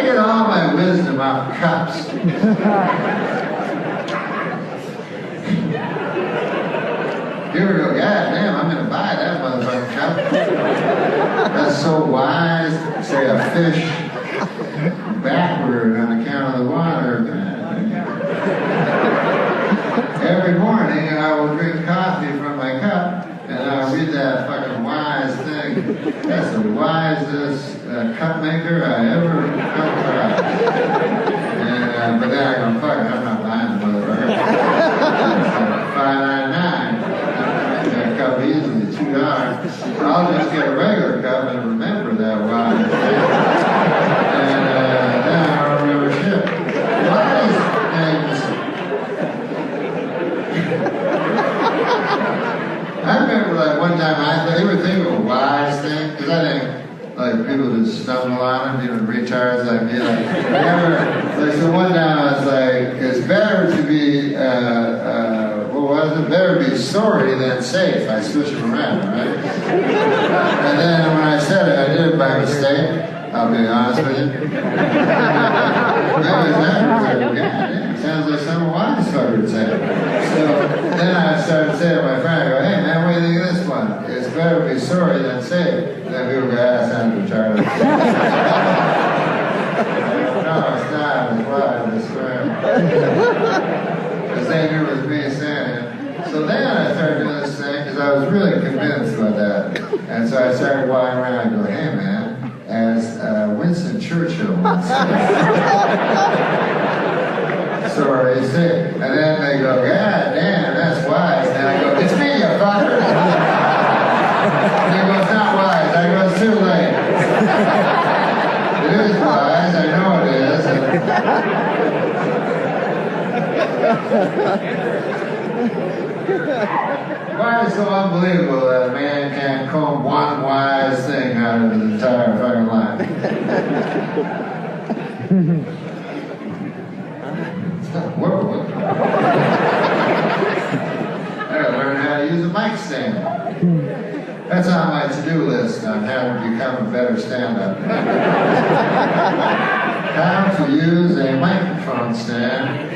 get all my wisdom out of cups. You ever go, God damn, I'm going to buy that motherfucking cup. That's so wise. Say a fish backward on account of the water. Every morning I will drink coffee from my cup and I'll read that fucking wise thing. That's the wisest cup maker I ever come across. And, but then I go, fuck it, I'm not buying the motherfucker. It's like $5.99. Cup easily $2. I'll just get a regular cup and remember that wise thing. And then I don't remember shit. Wise things. I remember like one time they were thinking of a wise thing, because I think like people just stumble on them, even retards like me. Like, so one time I was like, it's better to be better be sorry than safe. I switched them around, right? And then when I said it, I did it by mistake. I'll be honest with you. It sounds like some wise fucker would say it. So then I started saying to my friend, I go, hey man, what do you think of this one? It's better to be sorry than safe. And then people go, that sounds retarded. No, it's not. It's wise. I swear. Because they knew it was me saying it. So then I started doing this thing because I was really convinced about that. And so I started walking around and go, hey man, as Winston Churchill once said, sorry, say. And then they go, God damn, that's wise. And I go, it's me, you fucker. And they go, it's not wise. I go, it's too late. It is wise, I know it is. Why is it so unbelievable that a man can't comb one wise thing out of his entire fucking life? Whoa. I gotta learn how to use a mic stand. That's on my to-do list on how to become a better stand-up. How to use a microphone stand.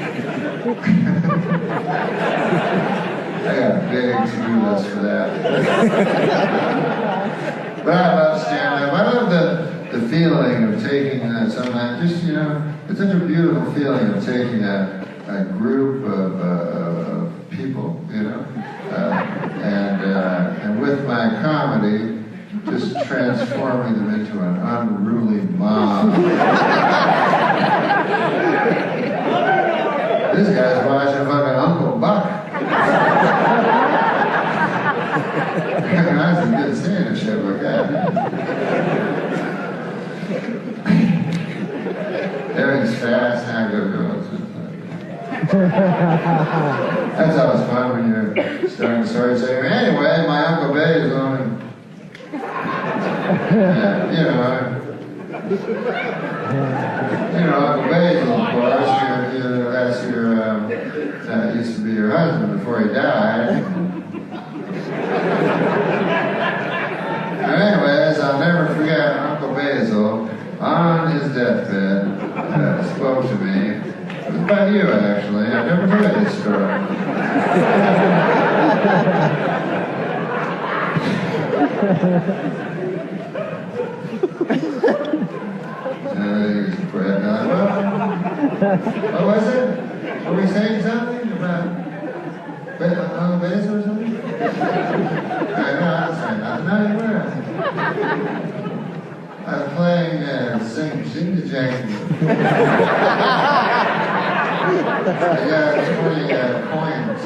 I got a big to-do list for that. But I love stand-up. I love the feeling of taking something, just, you know, it's such a beautiful feeling of taking a group of people, you know, and with my comedy, just transforming them into an unruly mob. This guy's watching fucking Uncle Buck. That's a good seeing a shit like that. Everything's fast, now go. That's always fun when you're starting a story saying, anyway, my Uncle Bay is on. You know, Uncle Basil, of course, that's your, that used to be your husband before he died. Anyways, I'll never forget Uncle Basil on his deathbed spoke to me. It was about you, actually. I've never heard this story. What was it? Were we saying something about Uncle Basil or something? I was saying nothing. No, you weren't. I was playing Sing to Jane. I got 20 coins.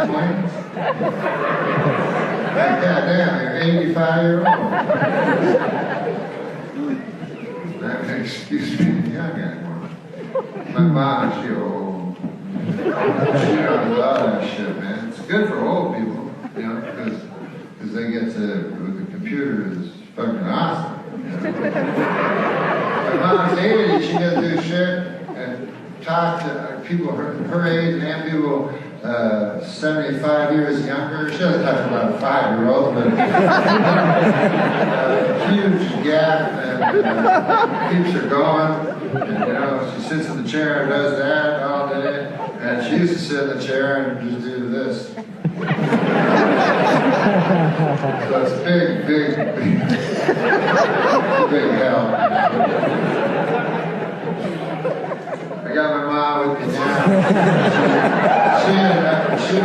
Coins? God damn, you're 85-year-old. Excuse me, young anymore. My mom, she old. She knows all that shit, man. It's good for old people, you know, because they get to, with the computer, is fucking awesome. You know? My mom's 80, she gets to do shit and talk to people her age and people 75 years younger. She doesn't talk about a 5-year-old, but huge gap. that, and keeps her going. And, you know, she sits in the chair and does that all day. And she used to sit in the chair and just do this. So it's big, big, big help. I got my mom with me now.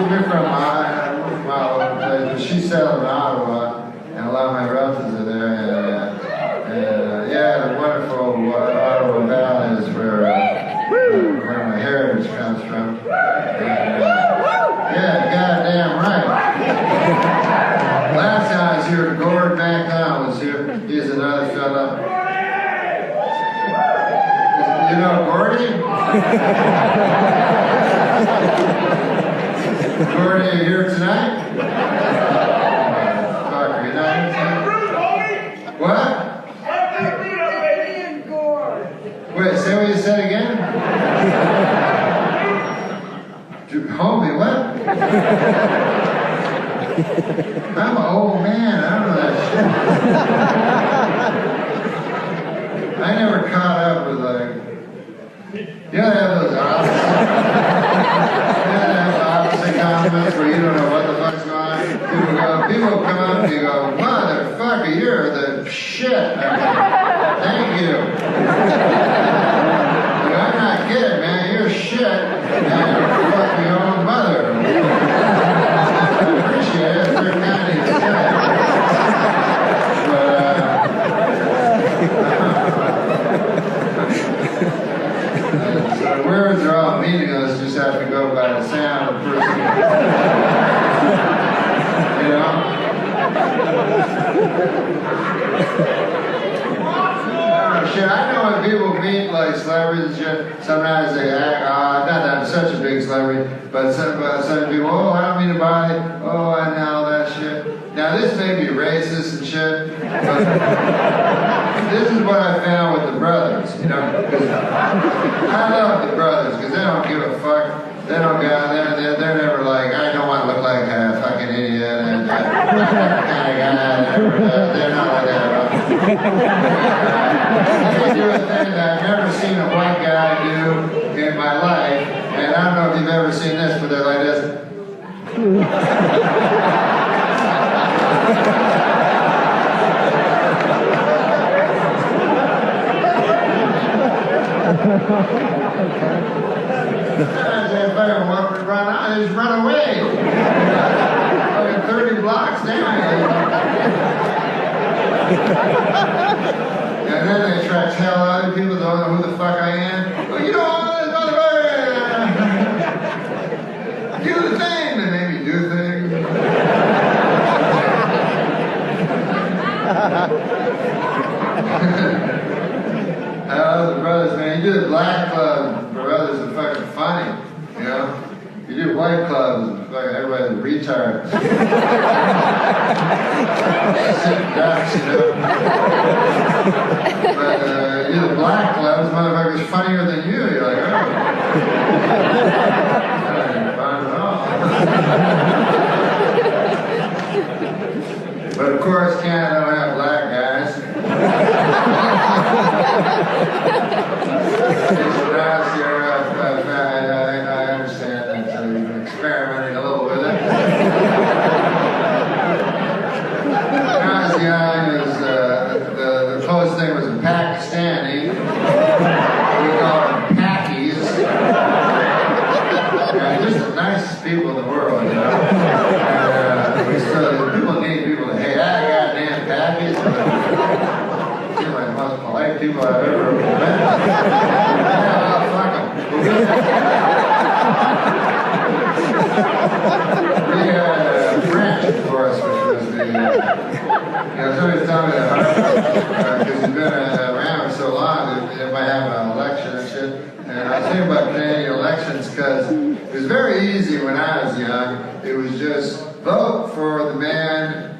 We're from my old place, but she's settled in Ottawa, and a lot of my relatives are there. And yeah, the wonderful Ottawa Valley is where my heritage comes from. And, yeah, goddamn right. Last time I was here, NormMacdonald was here. He's another fella. You know Gordy? Gordy, are you here tonight? Fucker, you're not here tonight? What? Wait, say what you said again? Homie, what? I'm an old man, I don't know that shit. I never caught up with you gotta have those opposite comments where you don't know what the fuck's going on. People come up and you go, motherfucker, you're the shit. Thank you. I'm not kidding, man, you're shit. And you're fucking your own mother. I appreciate it, it's very kind of you to say. The words are all meaningless, just have to go by the sound of the person. You know? Shit, I know when people meet like celebrities and shit, sometimes they act, not that I'm such a big celebrity, but some people, oh, I don't mean to buy it, oh, and all that shit. Now this may be racist and shit, but this is what I found with the brothers, you know, because I love the brothers, because they don't give a fuck. They don't go, they're never like, I don't want to look like a fucking idiot, and kind of guy, they're not like that. They do a thing that I've never seen a white guy do in my life, and I don't know if you've ever seen this, but they're like this. They just run away. 30 blocks down. And then they try to tell other people they don't know who the fuck I am. Well, you know what, do the thing. They make me do things. I love the brothers, man. You do the black club, brothers are fucking funny, you know? You do white clubs, fucking everybody's retards. Sick ducks, you know? But you do the black clubs, motherfuckers funnier than you. You're like, oh. That ain't fun at all. But of course, Canada don't have black guys. I understand that, so you're experimenting a little with it. When I was young, it was, the closest thing was a Pakistani. We call them Pakis. Just the nicest people in the world, you know. And, people need people to hate. Goddamn Pakis. They're like the most polite people I've ever met. Yeah, fuck them. We had French, of course, which was the, somebody's telling me that because he's been around so long, they might have an election and shit. And I was thinking about Canadian elections because it was very easy when I was young. It was just vote for the man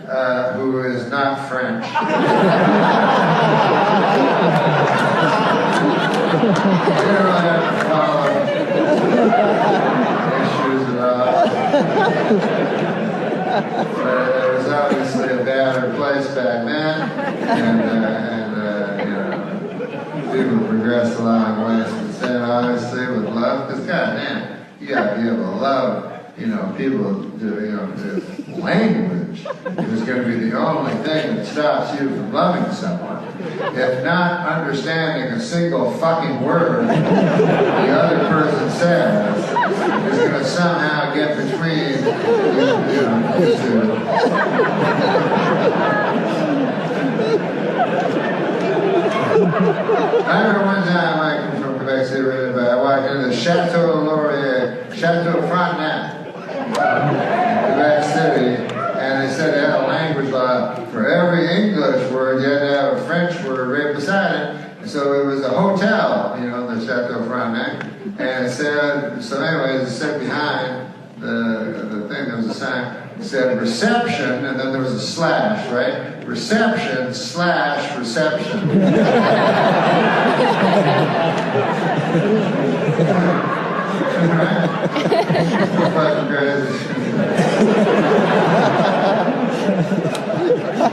who is not French. You don't really have to follow issues at all. But it was obviously a better place back then, and You got to be able to love, people, the language is going to be the only thing that stops you from loving someone. If not understanding a single fucking word the other person says is going to somehow get between you two. I remember one time I came from Quebec City, I walked into the Chateau Laurier, Chateau Frontenac, Quebec City, and they said they had a language law for every English word. You had to have a French word right beside it. And so it was a hotel, the Chateau Frontenac. And it said, so anyways, it said behind the thing, there was a sign, it said reception, and then there was a slash, right? Reception / reception. Fucking crazy.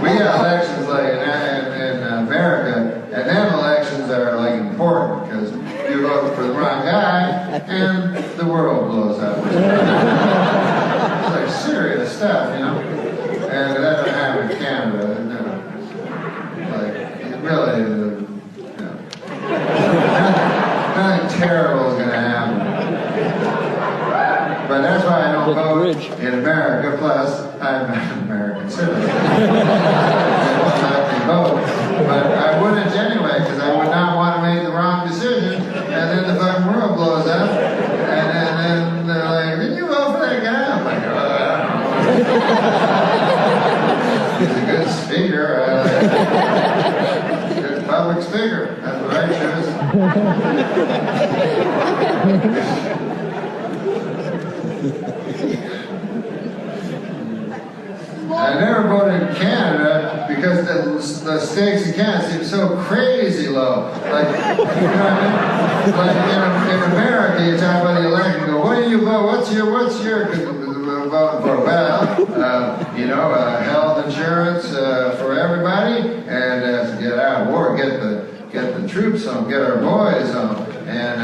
We got elections like in America, and them elections are like important because you vote for the wrong guy and the world blows up. It's like serious stuff, And that doesn't happen in Canada. Like, really, nothing terrible is going to happen. But that's why I don't vote in America. Plus, I'm an American citizen. They won't let me vote. But I wouldn't anyway, because I would not want to make the wrong decision, and then the fucking world blows up, and then they're like, did you vote for that guy? I'm like, oh, I don't know. He's a good speaker. Good public speaker. That's what I choose. I never voted in Canada because the stakes in Canada seem so crazy low. Like, you know what I mean? Like in America, you talk about the election, you go, what do you vote? What's your voting for? Well, health insurance for everybody, and to get out of war, get the troops home, get our boys home. And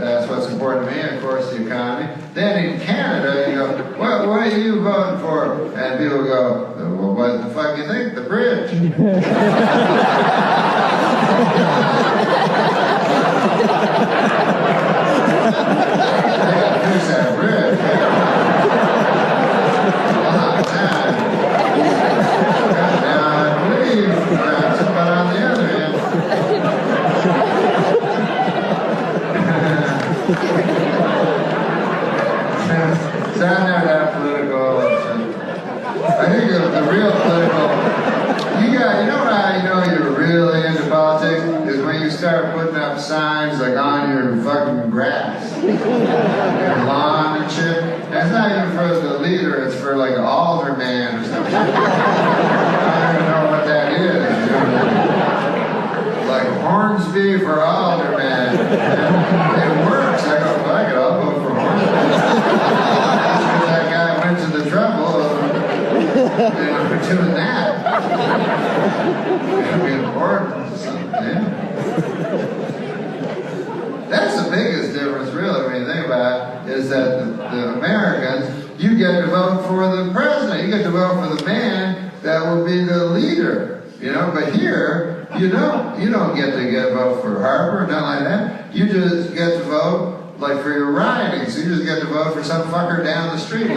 that's what's important to me, and of course, the economy. Then in Canada, you go, what are you voting for? And people go, well, what the fuck do you think? The bridge. They got to fix that bridge. Long time. Now, I believe that's about on the other end. So I'm not that political. I think the real political, you know how you know you're really into politics is when you start putting up signs like on your fucking grass, your lawn and shit. And it's not even for the leader, it's for like an alderman or something. I don't even know what that is. Like Hornsby for alderman. It works. I go, fuck it, I'll vote for Hornsby. That guy went to the trouble of doing that. It'd be important or something. That's the biggest difference, really, when you think about it, is that the Americans, you get to vote for the president. You get to vote for the man that will be the leader. But here, you don't get to vote for Harper, nothing like that. You just get to vote like for your riding, so you just get to vote for some fucker down the street.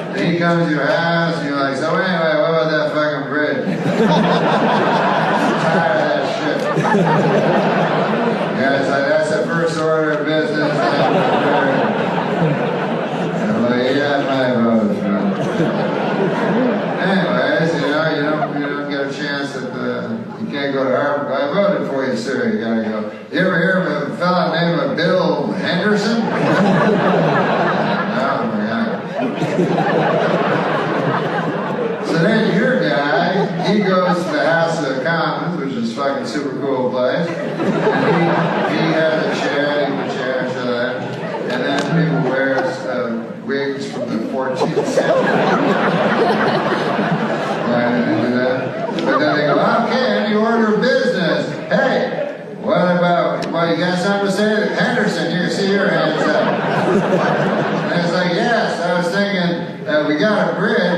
And he comes to your house, and you're like, so anyway, what about that fucking bridge? I'm tired of that shit. Yeah, it's like, that's the first order of business. I'm like, yeah, my vote. Anyways, you don't get a chance at you can't go to Harvard. I voted for you, sir. You gotta go. You ever hear of a fella named Bill Henderson? No, yeah. So then your guy, he goes to the House of the Commons, which is a fucking super cool place. And he has a chair, so that. And then people wear wigs from the 14th century. Why did they do that? But then they go, okay, any order of business. Hey,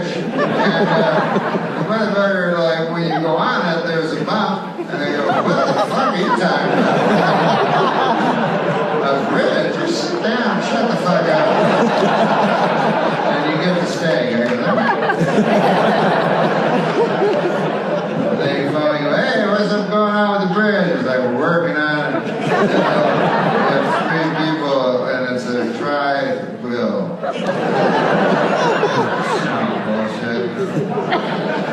bridge, and the motherfucker, like, when you go on it, there's a bump, and they go, what the fuck are you talking about? A bridge? Just sit down, shut the fuck up. And you get the steak. I go, they finally go, hey, what's up going on with the bridge? It's like, we're working on it. We have 3 people, and it's a tri-wheel. Bullshit.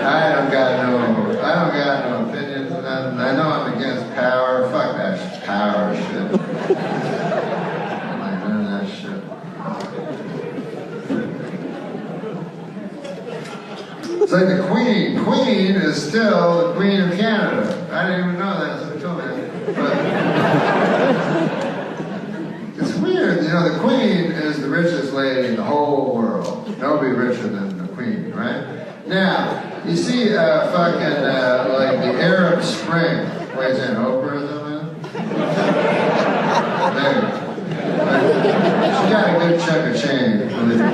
I don't got no opinions on that. I know I'm against power. Fuck that power shit. I'm like, none of that shit. It's like the Queen. Queen is still the Queen of Canada. I didn't even know that, so they told me that. But it's weird, you know, the Queen is the richest lady in the whole world. Nobody richer than the Queen, right? Now, you see fucking, like the Arab Spring. Wait, is that Oprah or something? Maybe. She got a good chunk of change, believe me.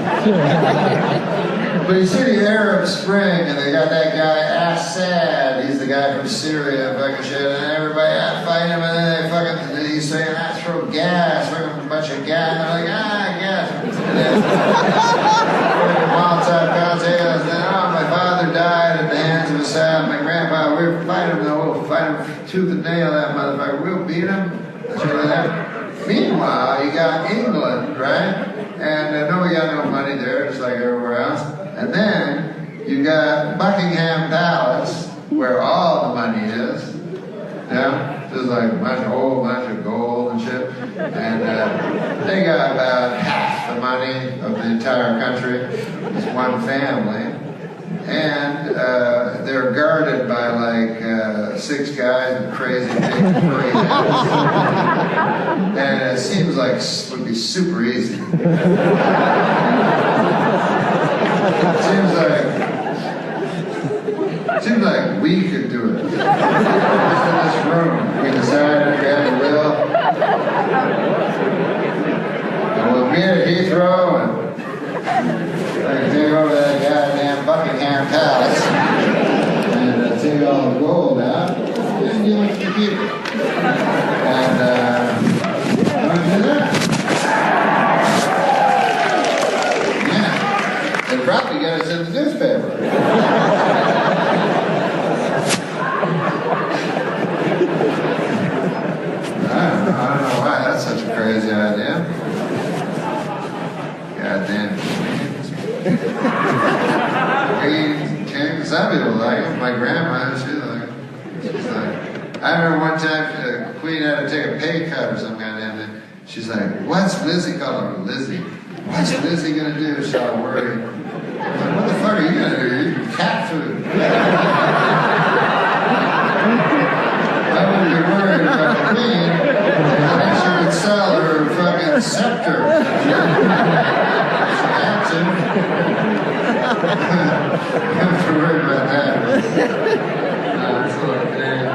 But you see the Arab Spring, and they got that guy Assad. He's the guy from Syria, fucking shit, and everybody fight him, and then they fucking, he's saying, I throw gas, fucking a bunch of gas, and they're like, gas. And then, Molotov cocktails, and then, oh, my father died at the hands of Assad, my grandpa, we'll fight him, though, we'll fight him tooth and nail, that motherfucker, we'll beat him. Meanwhile, you got England, right? And no, we got no money there, just like everywhere else. And then you got Buckingham Palace, where all the money is. Yeah, just like a whole bunch of gold and shit. And they got about half the money of the entire country. It's one family. And they're guarded by like 6 guys with crazy big furry heads. And it seems like it would be super easy. It seems like we could do it. Just in this room, we decided we had the will. And we'll meet at Heathrow and I can take over that goddamn Buckingham Palace and take all the gold out and give it to the people. And I'm going to do that. Yeah. They'd probably get us in the newspaper. I don't know why that's such a crazy idea. Goddamn. Some people like it. My grandma, she's like, I remember one time the Queen had to take a pay cut or some goddamn thing. She's like, what's Lizzie calling her? Lizzie. What's Lizzie gonna do? She's all worried. I'm like, what the fuck are you gonna do? You're eating cat food. I wouldn't be worried about the Queen. I think she would sell her fucking scepter. She had to. I'm not worried about that. No, it's a little Canadian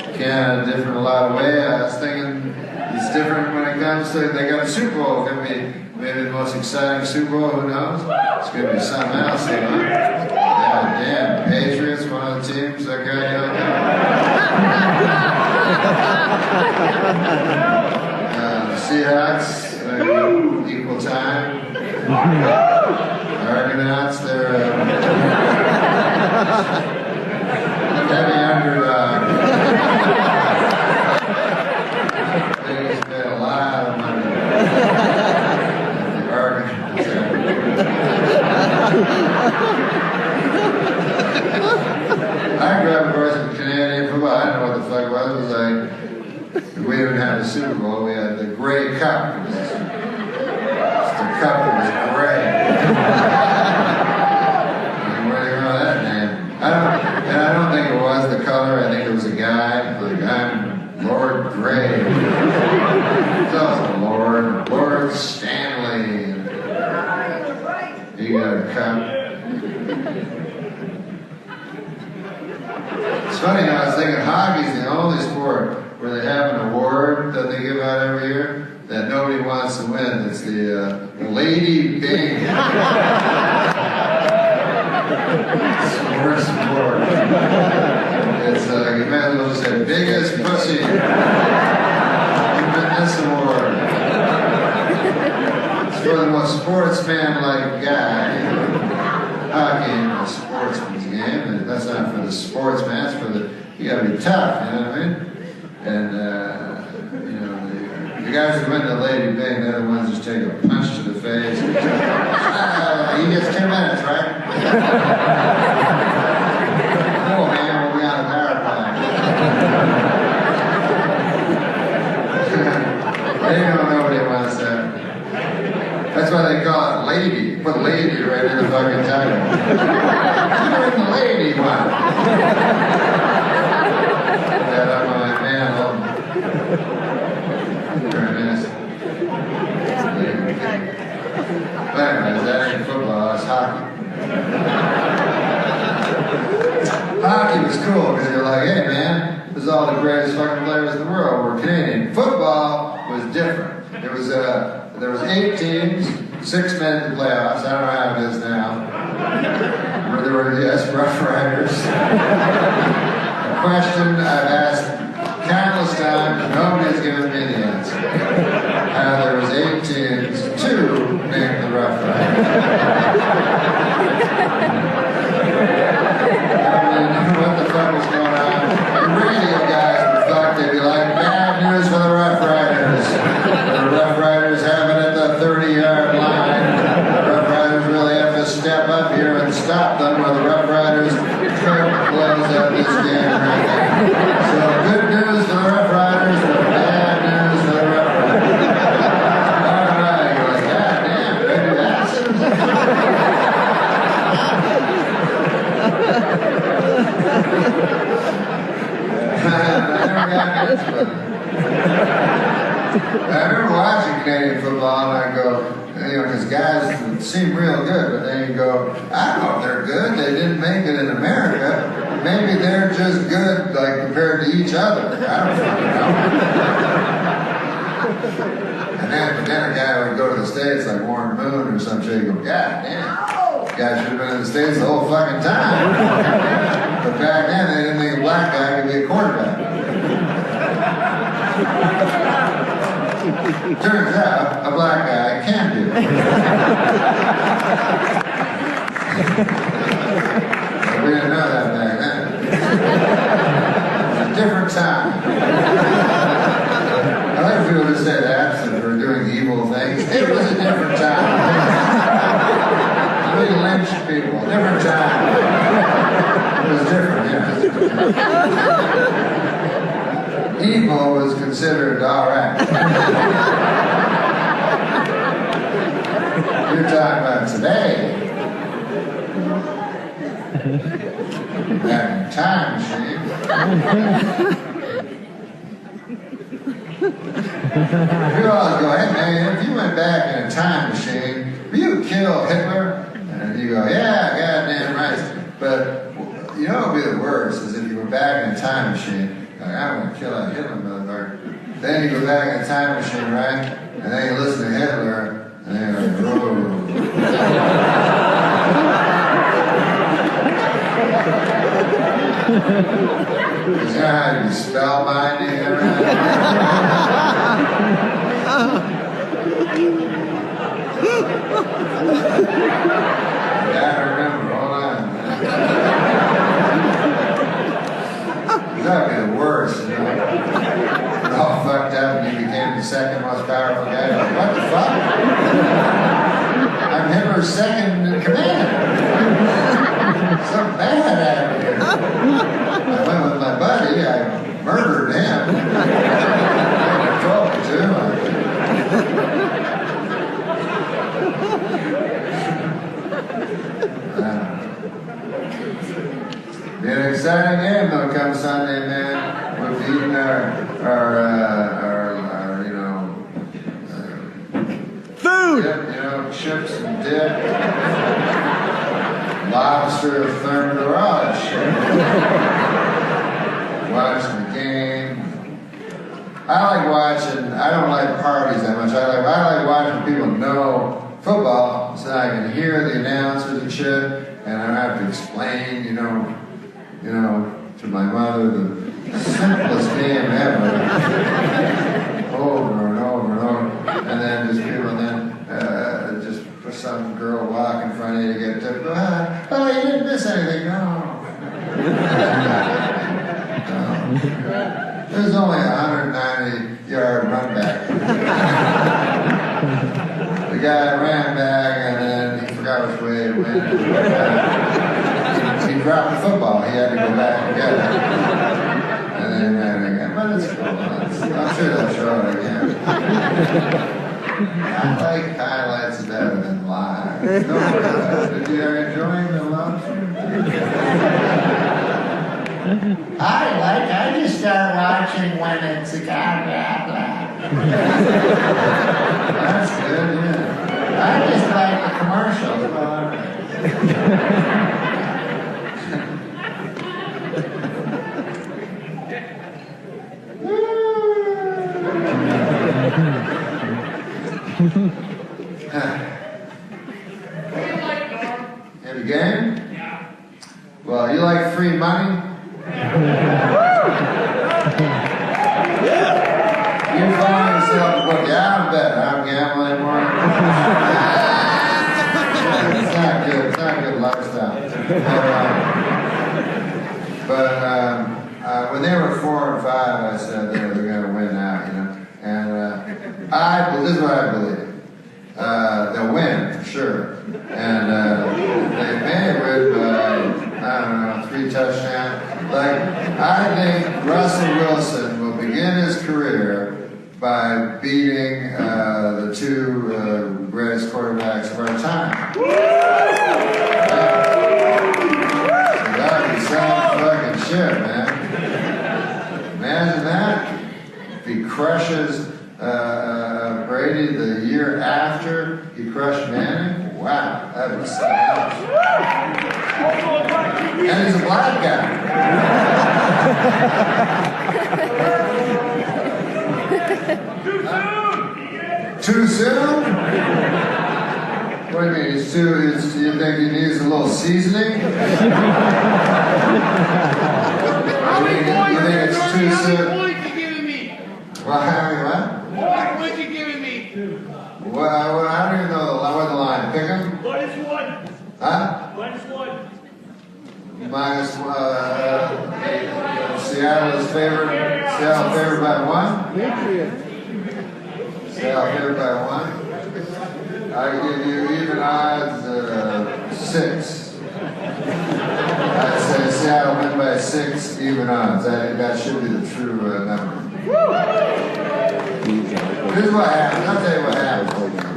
thing. Canada different a lot of ways. I was thinking it's different when it comes to, they got a Super Bowl. It's going to be maybe the most exciting Super Bowl, who knows? It's going to be something else, you know? Yeah, damn. Patriots, one of the teams, that guy, you know? Seahawks, equal time. Argonauts, they're heavy underdog. They spent a lot of money. The Argonauts. I grew up, of course, in Canadian football. I didn't know what the fuck it was. It was like, we didn't have the Super Bowl, we had the Grey Cup. The cup that was gray. Where do you know that name? I don't think it was the color, I think it was a guy. Like, I'm Lord Grey. It's also Lord Stanley. He got a cup. It's funny, I was thinking hockey's the only sport where they have an award that they give out every year that nobody wants to win. It's the Lady Bing. Sports award. It's you might as well just say biggest pussy. Win this award. It's for the most sportsman-like guy. Hockey ain't a sportsman's game, and that's not for the sportsman. It's for the you gotta be tough. You know what I mean? And you know the guys who win the Lady Bing, they're the ones who just take a punch to the face. He gets 2 minutes, right? Oh man, we'll be on a power play. They don't know what he wants that. That's why they call it lady. Put lady right in the fucking title. You're in the lady one. That I'm like, man, very nice. But anyways, that ain't football, that's hockey. Hockey was cool because you're like, hey man, this is all the greatest fucking players in the world. We're Canadian. Football was different. There was 8 teams, 6 men in the playoffs. I don't know how it is now. Where there were, yes, Rough Riders. A question I've asked countless times, nobody's given me the answer. There was 8 teams, 2 named the Rough Riders. What the fuck was going on? The radio guys were fucked. They'd be like, bad news for the Rough Riders. The Rough Riders have it at the 30-yard line. The Rough Riders really have to step up here and stop them, or the Rough Riders close out this game right now. So good news for the Rough Riders, but bad news for the Rough Riders. All right, you're like, God damn, did I do that? I remember watching Canadian football and I go, you know, because guys seem real good, but then you go, I don't know if they're good. They didn't make it in America. Maybe they're just good, like, compared to each other. I don't fucking know. And then a guy would go to the States, like Warren Moon or some shit, go, God damn, this guy should have been in the States the whole fucking time. But back then, they didn't think a black guy could be a quarterback. Turns out, a black guy can do it. But we didn't know that back then. It was a different time. I like people to say that, since we're doing evil things. It was a different time. We lynched people. Different time. It was different, yeah. Evil was considered alright. You're talking about today. That time machine. You always go, hey man, if you went back in a time machine, will you kill Hitler? And you go, yeah, goddamn right. But you know what would be the worst is if you were back in a time machine. Like, I'm going to kill that Hitler motherfucker. Then you go back in a time machine, right? And then you listen to Hitler, and then you're like, whoa. Is that how you spell binding and everything? I remember, hold on. That would be the worst, you know? You're all fucked up and you became the second most powerful guy. Like, what the fuck? I'm Hitler's second in command. So bad at it. I went with my buddy, I murdered him. I told him Be an exciting game though come Sunday, man. We're beating our you know, food. Dip, you know, chips and dip, lobster, thermidor, all that shit. Watch the game. I like watching, I don't like parties that much. I like watching people know football so I can hear the announcers and shit, and I don't have to explain, you know, to my mother the simplest game ever, over and over and over, and then just people, and then just for some girl walk in front of you to get tipped. Oh, you didn't miss anything, no. There's only a 190-yard run back. The guy ran back and then he forgot which way it went. He dropped the football. He had to go back and get it. And then he ran it again. But it's cool. I'm sure they'll show it again. I like highlights better than live. Did you enjoy the lunch? I just start watching when it's a guy. That's good, yeah. I just like the commercials. Have a game? Yeah. Well, you like free money? You find yourself, well, yeah, I bet I don't gamble anymore. It's not good. It's not a good lifestyle. But when they were 4 and 5, I said they're going to win now, you know. And this is what I believe. They'll win for sure. And they may win by, I don't know, 3 touchdowns. Like, I think Russell Wilson will begin his career by beating the 2 greatest quarterbacks of our time. That would be some fucking shit, man. Imagine that. If he crushes Brady the year after he crushed Manning, wow, that would be something else. And he's a black guy. Too soon? What do you mean? It's too. You think he needs a little seasoning? You think it's too soon? How many points you giving me? Well, how many what? What points you giving me? Well, I don't even know what the line. Pick him? -1. Huh? -1. Seattle's favored. Seattle favored by 1. Seattle favored by 1. I give you even odds 6. I'd say Seattle win by 6 even odds. That should be the true number. Here's what happens. I'll tell you what happens.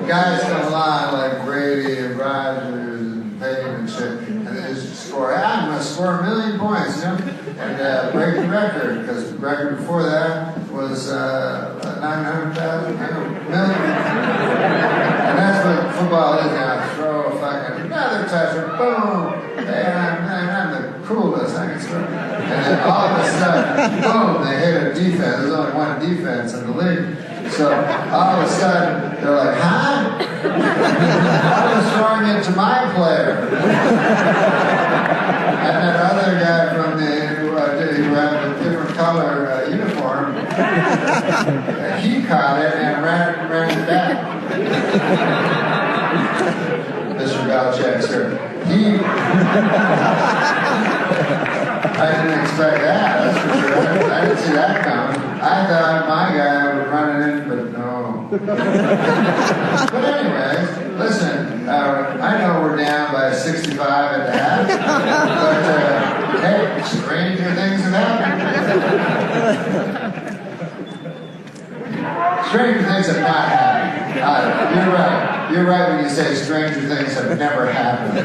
Guys come along like Brady and Rodgers and Payton and shit, and they just score. I'm going to score 1,000,000 points, you know, and break the record, because the record before that was 900,000, million. And that's what football is now. Throw a fucking another touchdown, boom. Man, I'm the coolest. I can score. And then all of a sudden, boom, they hit a defense. There's only one defense in the league. So all of a sudden, they're like, huh? I was throwing it to my player. And that other guy from who had a different color uniform, he caught it and ran it back. Mr. Belichick, sir. I didn't expect that, that's for sure. I didn't see that coming. I thought my guy would run it in, but no. But anyways, listen, I know we're down by 65 at the half, but hey, stranger things have happened. Stranger things have not happened. You're right. You're right when you say stranger things have never happened.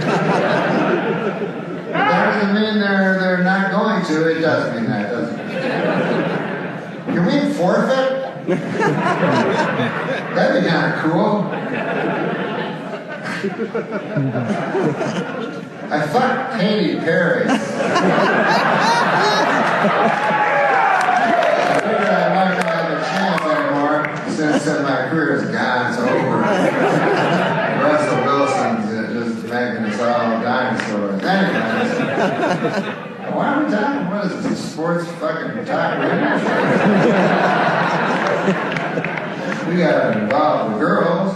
That doesn't mean they're not going to. It does mean that, doesn't it? Can we forfeit? That'd be kind of cool. I fucked Katy Perry. I figured I might not have a chance. said my career is gone, it's over. Russell Wilson's just making us all dinosaurs. Anyways, why are we talking? What is this, a sports fucking talk radio show? We gotta involve the girls.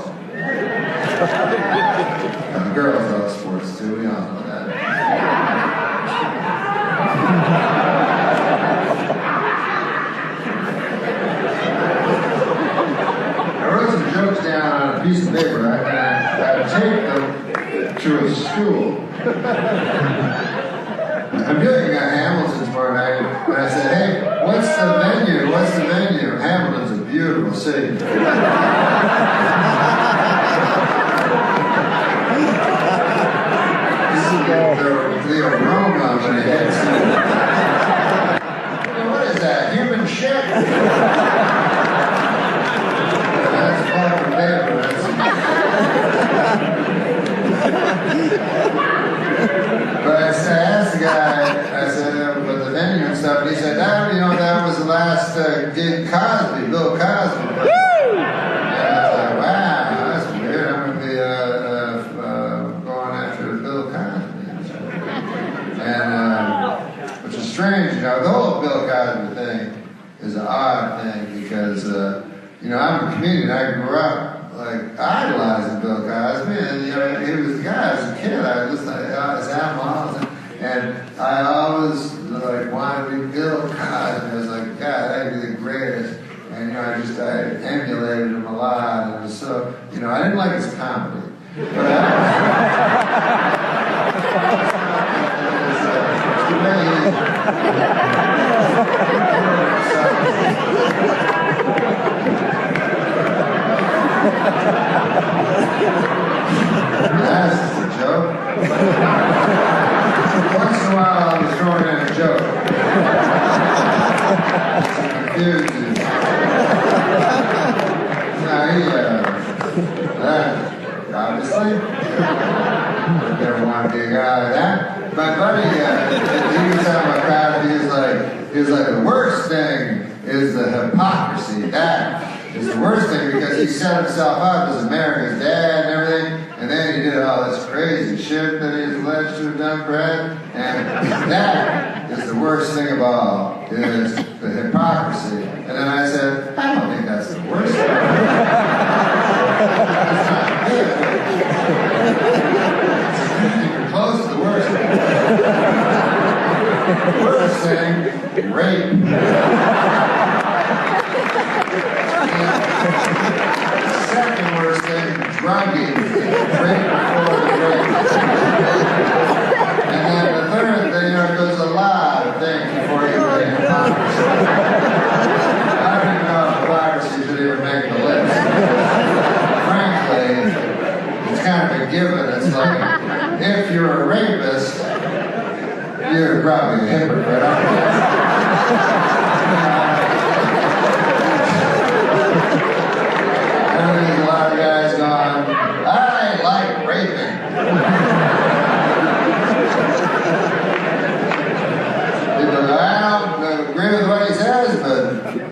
And the girls love sports too, we all know that. I wrote some jokes down on a piece of paper, and I taped them to a stool. I'm doing a Hamilton tomorrow night, and I said, hey, what's the venue? What's the venue? Hamilton's a beautiful city. The aroma when it hits you. What is that? Human shit? That's fucking paper. But I asked the guy, I said, with the venue and stuff, and he said, that was the last gig Bill Cosby. And I was like, wow, that's weird. I'm going to be going after Bill Cosby. And, which is strange, the whole Bill Cosby thing is an odd thing because, I'm a comedian. I grew up idolizing Bill Cosby, and he was the guy as a kid. I listened to his albums, and I always wanted to be Bill Cosby. I was like, God, that'd be the greatest. And I emulated him a lot, and it was so, I didn't like his comedy, but that's just a joke. Once in a while, I'll be throwing in a joke. Confused you. Obviously, never want to be a guy like that. My buddy, he was talking about Cosby. He was like, the worst thing is the hypocrisy. That is the worst thing because he set himself up as America's dad and everything, and then he did all this crazy shit that he's alleged to have done, Brad. And that is the worst thing of all, is the hypocrisy. And then I said, I don't think that's the worst thing. It's not good. You're close to the worst thing. Worst thing, rape. Second worst thing, drugging. Rape before the rape. And then the third thing, there's a lot of things before you get hypocrisy. I don't even know if hypocrisy should even make the list. Frankly, it's kind of a given. It's like, if you're a rapist, you're probably a hypocrite. There's a lot of guys going, I like raping. People go, I don't agree with what he says, but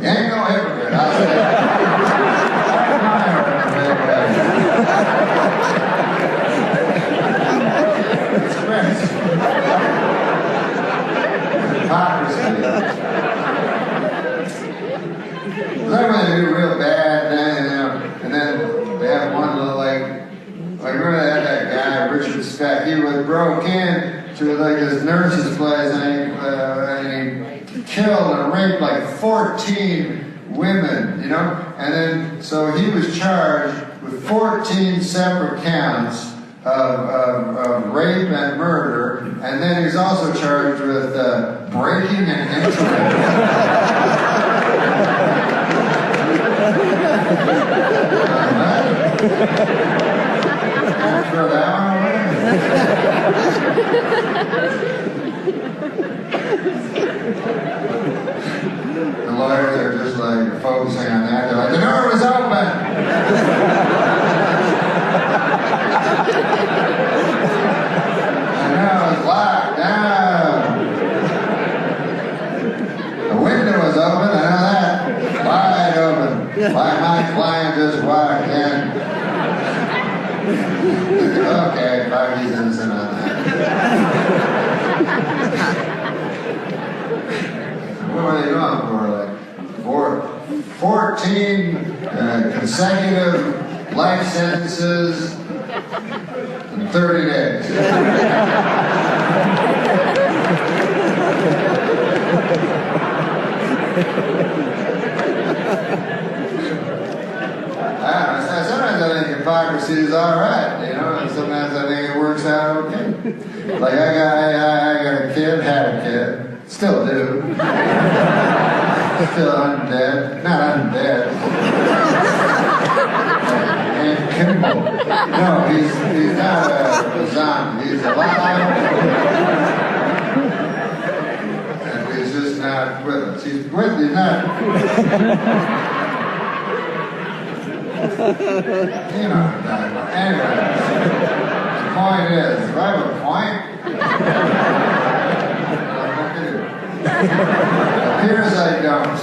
he ain't no hypocrite. I'll say it's crazy. Hypocrisy. Then when they do real bad thing, and then they have one little remember they had that guy, Richard Speck, he broke in to this nurse's place and he killed and raped 14 women, and then so he was charged with 14 separate counts of rape and murder, and then he was also charged with breaking and entering. Throw that one away. The lawyers are just focusing on that. They're like, the door was open. I know, it's locked down. The window was open, I know that. Wide open. Why my client Okay, Bobby's innocent on that. What were they going for? Like 14 consecutive life sentences in 30 days. Sometimes I think hypocrisy is all right, you know, and sometimes I think it works out okay. Like I got a kid, had a kid, still do. Still undead, not undead. And Kimball. No, he's not a zombie, he's alive. And he's just not with us. He's with, he's not. You know what I'm talking about. Anyway, the point is, do I have a point? Appears I don't.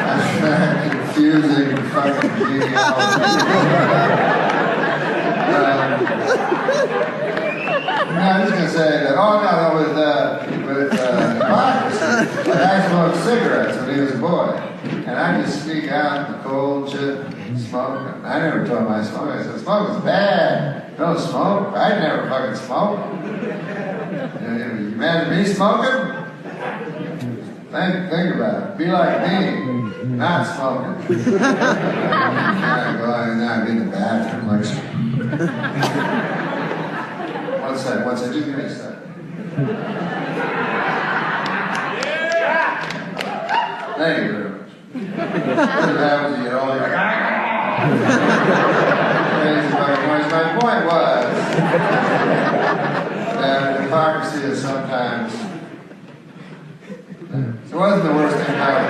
That's that confusing fucking genealogy. I was just going to say that, with hypocrisy, like I smoked cigarettes when he was a boy. And I just sneak out in the cold shit, smoke. I never told my smoke. I said, smoke is bad. Don't smoke. I'd never fucking smoke. You mad at me smoking? Think about it. Be like me, not smoking. I go out and I'd be in the bathroom like. One second. Just give me a second. Thank you very much. What happens when you get older? You're like, my point was that hypocrisy is sometimes. It wasn't the worst thing about it.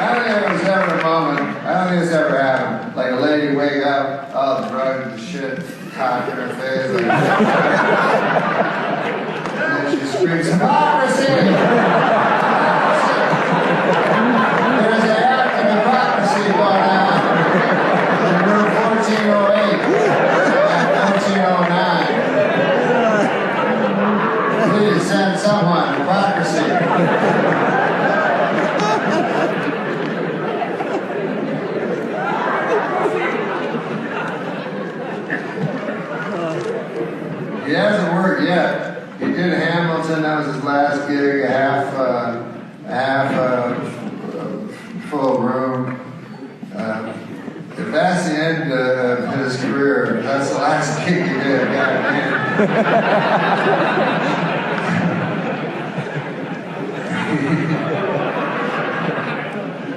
I don't think there was ever a moment, I don't think it's ever happened, like a lady wake up, all the drugs and shit, cock in her face, like, and then she screams, hypocrisy! There's an act of hypocrisy going on. We're 1408 and 1409. Please send someone hypocrisy. He hasn't worked yet. He did Hamilton. That was his last gig. A half full room. If that's the end of his career, that's the last gig he did. Goddamn.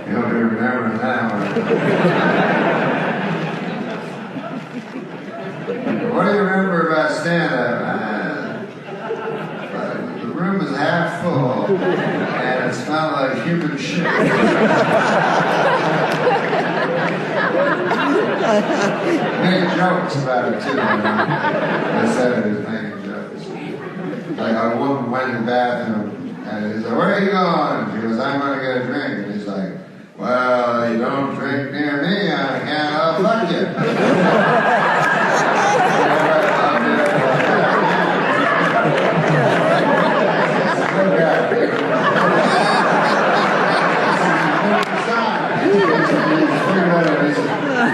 You'll be remembering that one. What do you remember about stand-up? The room was half full, and it smelled like human shit. Made jokes about it, too. I said he was making jokes. Like a woman went in the bathroom, and he's like, where are you going? She goes, I'm going to get a drink. And he's like, well, you don't drink near me, I can't, I'll fuck you.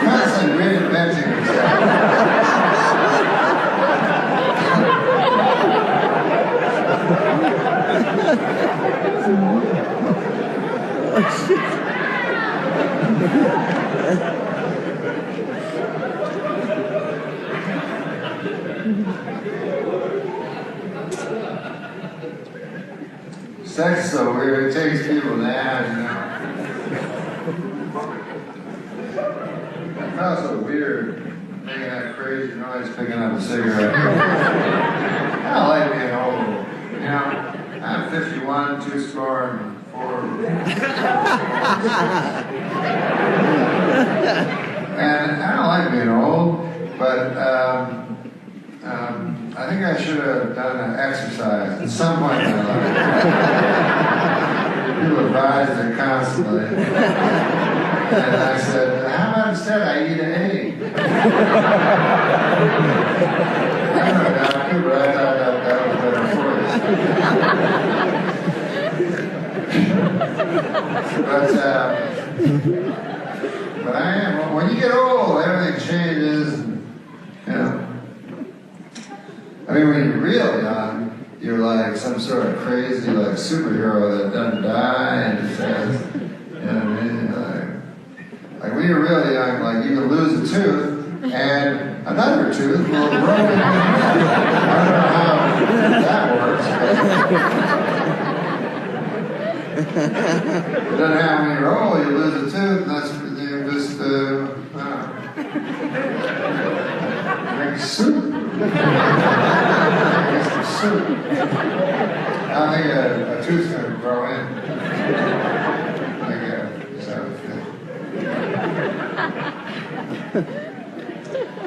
Constantly reinventing himself. Sex is so weird, it takes people down, you know. It felt so weird making that crazy noise picking up a cigarette. I don't like being old, you know. I'm 51, 2 score and 4. And I don't like being old, but I think I should have done an exercise at some point in my life. constantly. And I said, how about instead I eat an egg? I don't know, doctor, but I thought that was better for you. But I am, when you get old, everything changes, and, you know. I mean, when you're real young, you're like some sort of crazy, like, superhero that doesn't die, and it says, you know what I mean? Like when you're really young, like you can lose a tooth, and another tooth will grow in your mouth. I don't know how that works, but it doesn't happen when you're old. You lose a tooth, and that's you just make soup. Make some soup. I don't think a tooth's going to grow in.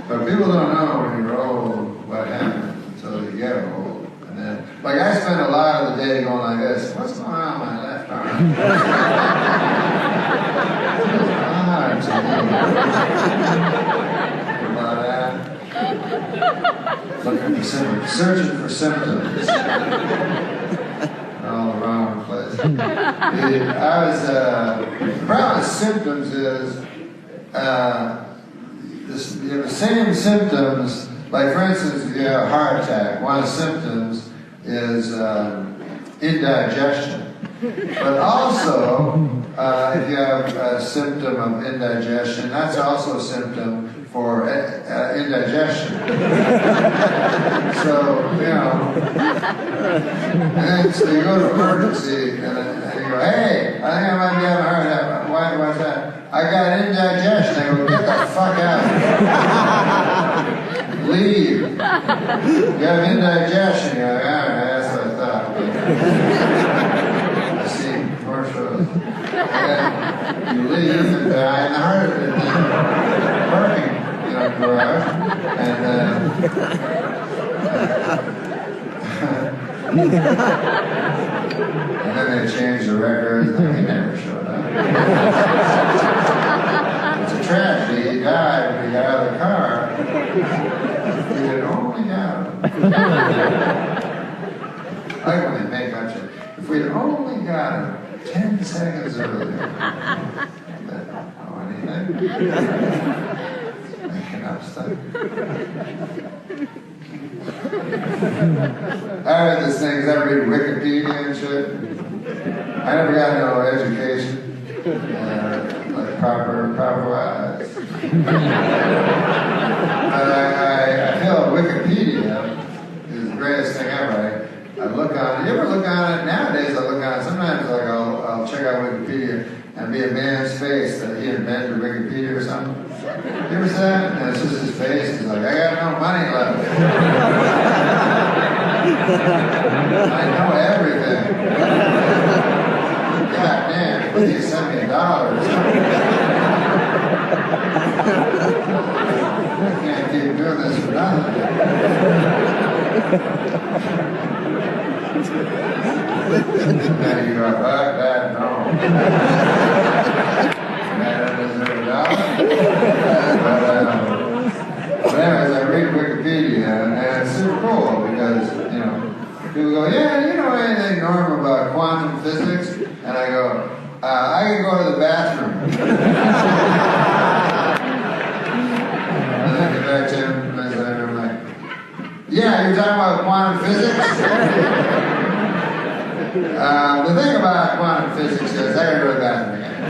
But people don't know when you're old what happens until you get old. And then, like I spend a lot of the day going like this. What's going on with my left arm? About that. Looking for symptoms, searching for symptoms. All the wrong place. The problem with symptoms is you have the same symptoms. Like for instance, if you have a heart attack, one of the symptoms is indigestion. But also, if you have a symptom of indigestion, that's also a symptom for indigestion. So, you know, and so you go to emergency and you go, hey, I think I might be having a heart attack. Why's that? I got indigestion. I go, get the fuck out. Leave. You have indigestion. You're like, all right, that's what I thought. I see commercials. And you leave and die in the heart of it. Parking, garage. And then they changed the records and he never showed up. It's a tragedy. He died when he got out of the car. If we had only got him. I like when they make up shit. If we had only got him 10 seconds earlier. They don't know anything. Making up stuff. I read this thing, because I read Wikipedia and shit. I never got no education. Like proper wise. But I feel Wikipedia is the greatest thing ever. I look on it. You ever look on it? Nowadays I look on it. Sometimes like I'll check out Wikipedia and be a man's face that he invented Wikipedia or something. You ever see that? And it's just his face. He's like, I got no money left. I know everything. God damn, please send me $1. I can't keep doing this for nothing. Now you go, fuck that, no. That doesn't deserve $1. But anyways, I read Wikipedia, and it's super cool because, people go, yeah, you know anything, Norm, about quantum physics? And I go, I can go to the bathroom. And then I get back to him, and I'm like, yeah, you're talking about quantum physics? The thing about quantum physics is I gotta go to the bathroom again. I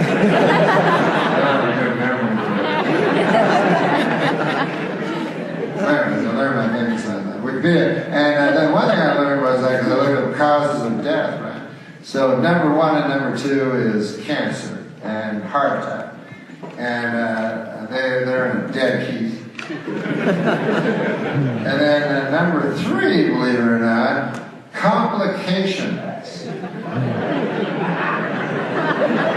don't have a good memory for it. I learned my things on that. Wikipedia. And then one thing I learned was because I looked at causes of death, right? So number 1 and number 2 is cancer and heart attack. And they're in a dead heat. And then number 3, believe it or not, complications.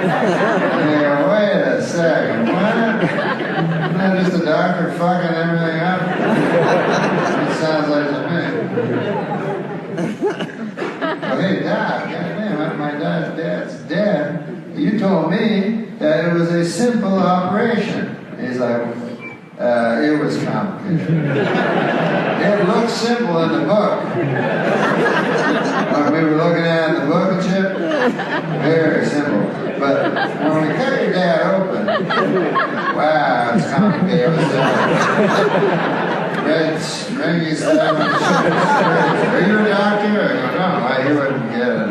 And you go, wait a second, what? Isn't that just the doctor fucking everything up? It sounds like to me. Oh, hey, Doc, goddamn, my dad's dead. You told me that it was a simple operation. And he's like, it was complicated. It looked simple in the book. When we were looking at it in the book and shit, very simple. But when we cut your dad open, wow, it's complicated. It was red stringy stuff. Are you a doctor? I go, no, he wouldn't get it.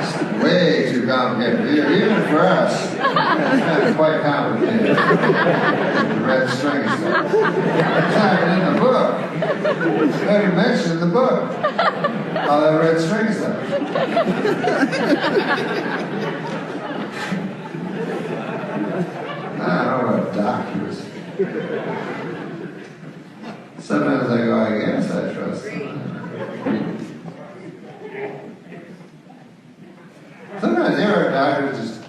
It's way too complicated. Even for us, it's quite complicated. The red stringy stuff. It's not even in the book. It's not even mentioned in the book. All that red stringy stuff. I don't know about doctors. Sometimes I go, I guess I trust them. Sometimes there are doctors just,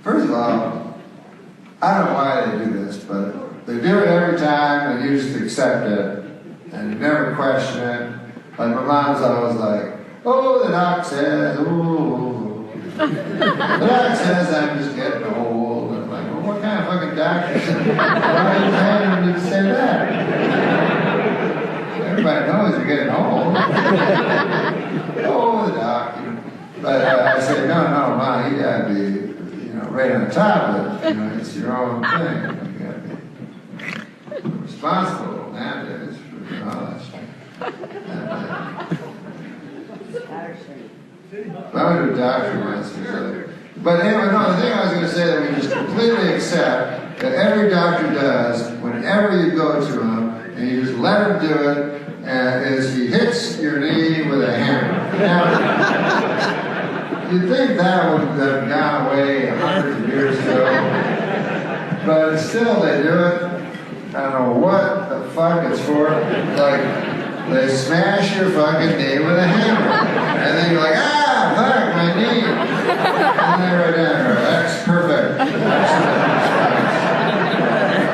first of all, I don't know why they do this, but they do it every time and you just accept it and you never question it. Like my mom's always like, oh, the doc says, oh. The doc says I'm just getting old. And I'm like, well, what kind of fucking doctor? Why are you paying him to say that? Everybody knows you're getting old. Oh, the doctor. But I say, no, Ma, you gotta be, right on top of it. It's your own thing. You gotta be responsible nowadays for all that shit. I went to a doctor once. But anyway, no, the thing I was going to say that we just completely accept that every doctor does whenever you go to him, and you just let him do it, is he hits your knee with a hammer. Now, you'd think that would have gone away hundreds of years ago, but still they do it. I don't know what the fuck it's for. Like, they smash your fucking knee with a hammer. And then you're like, ah, fuck, my knee. And they're right down there. That's perfect.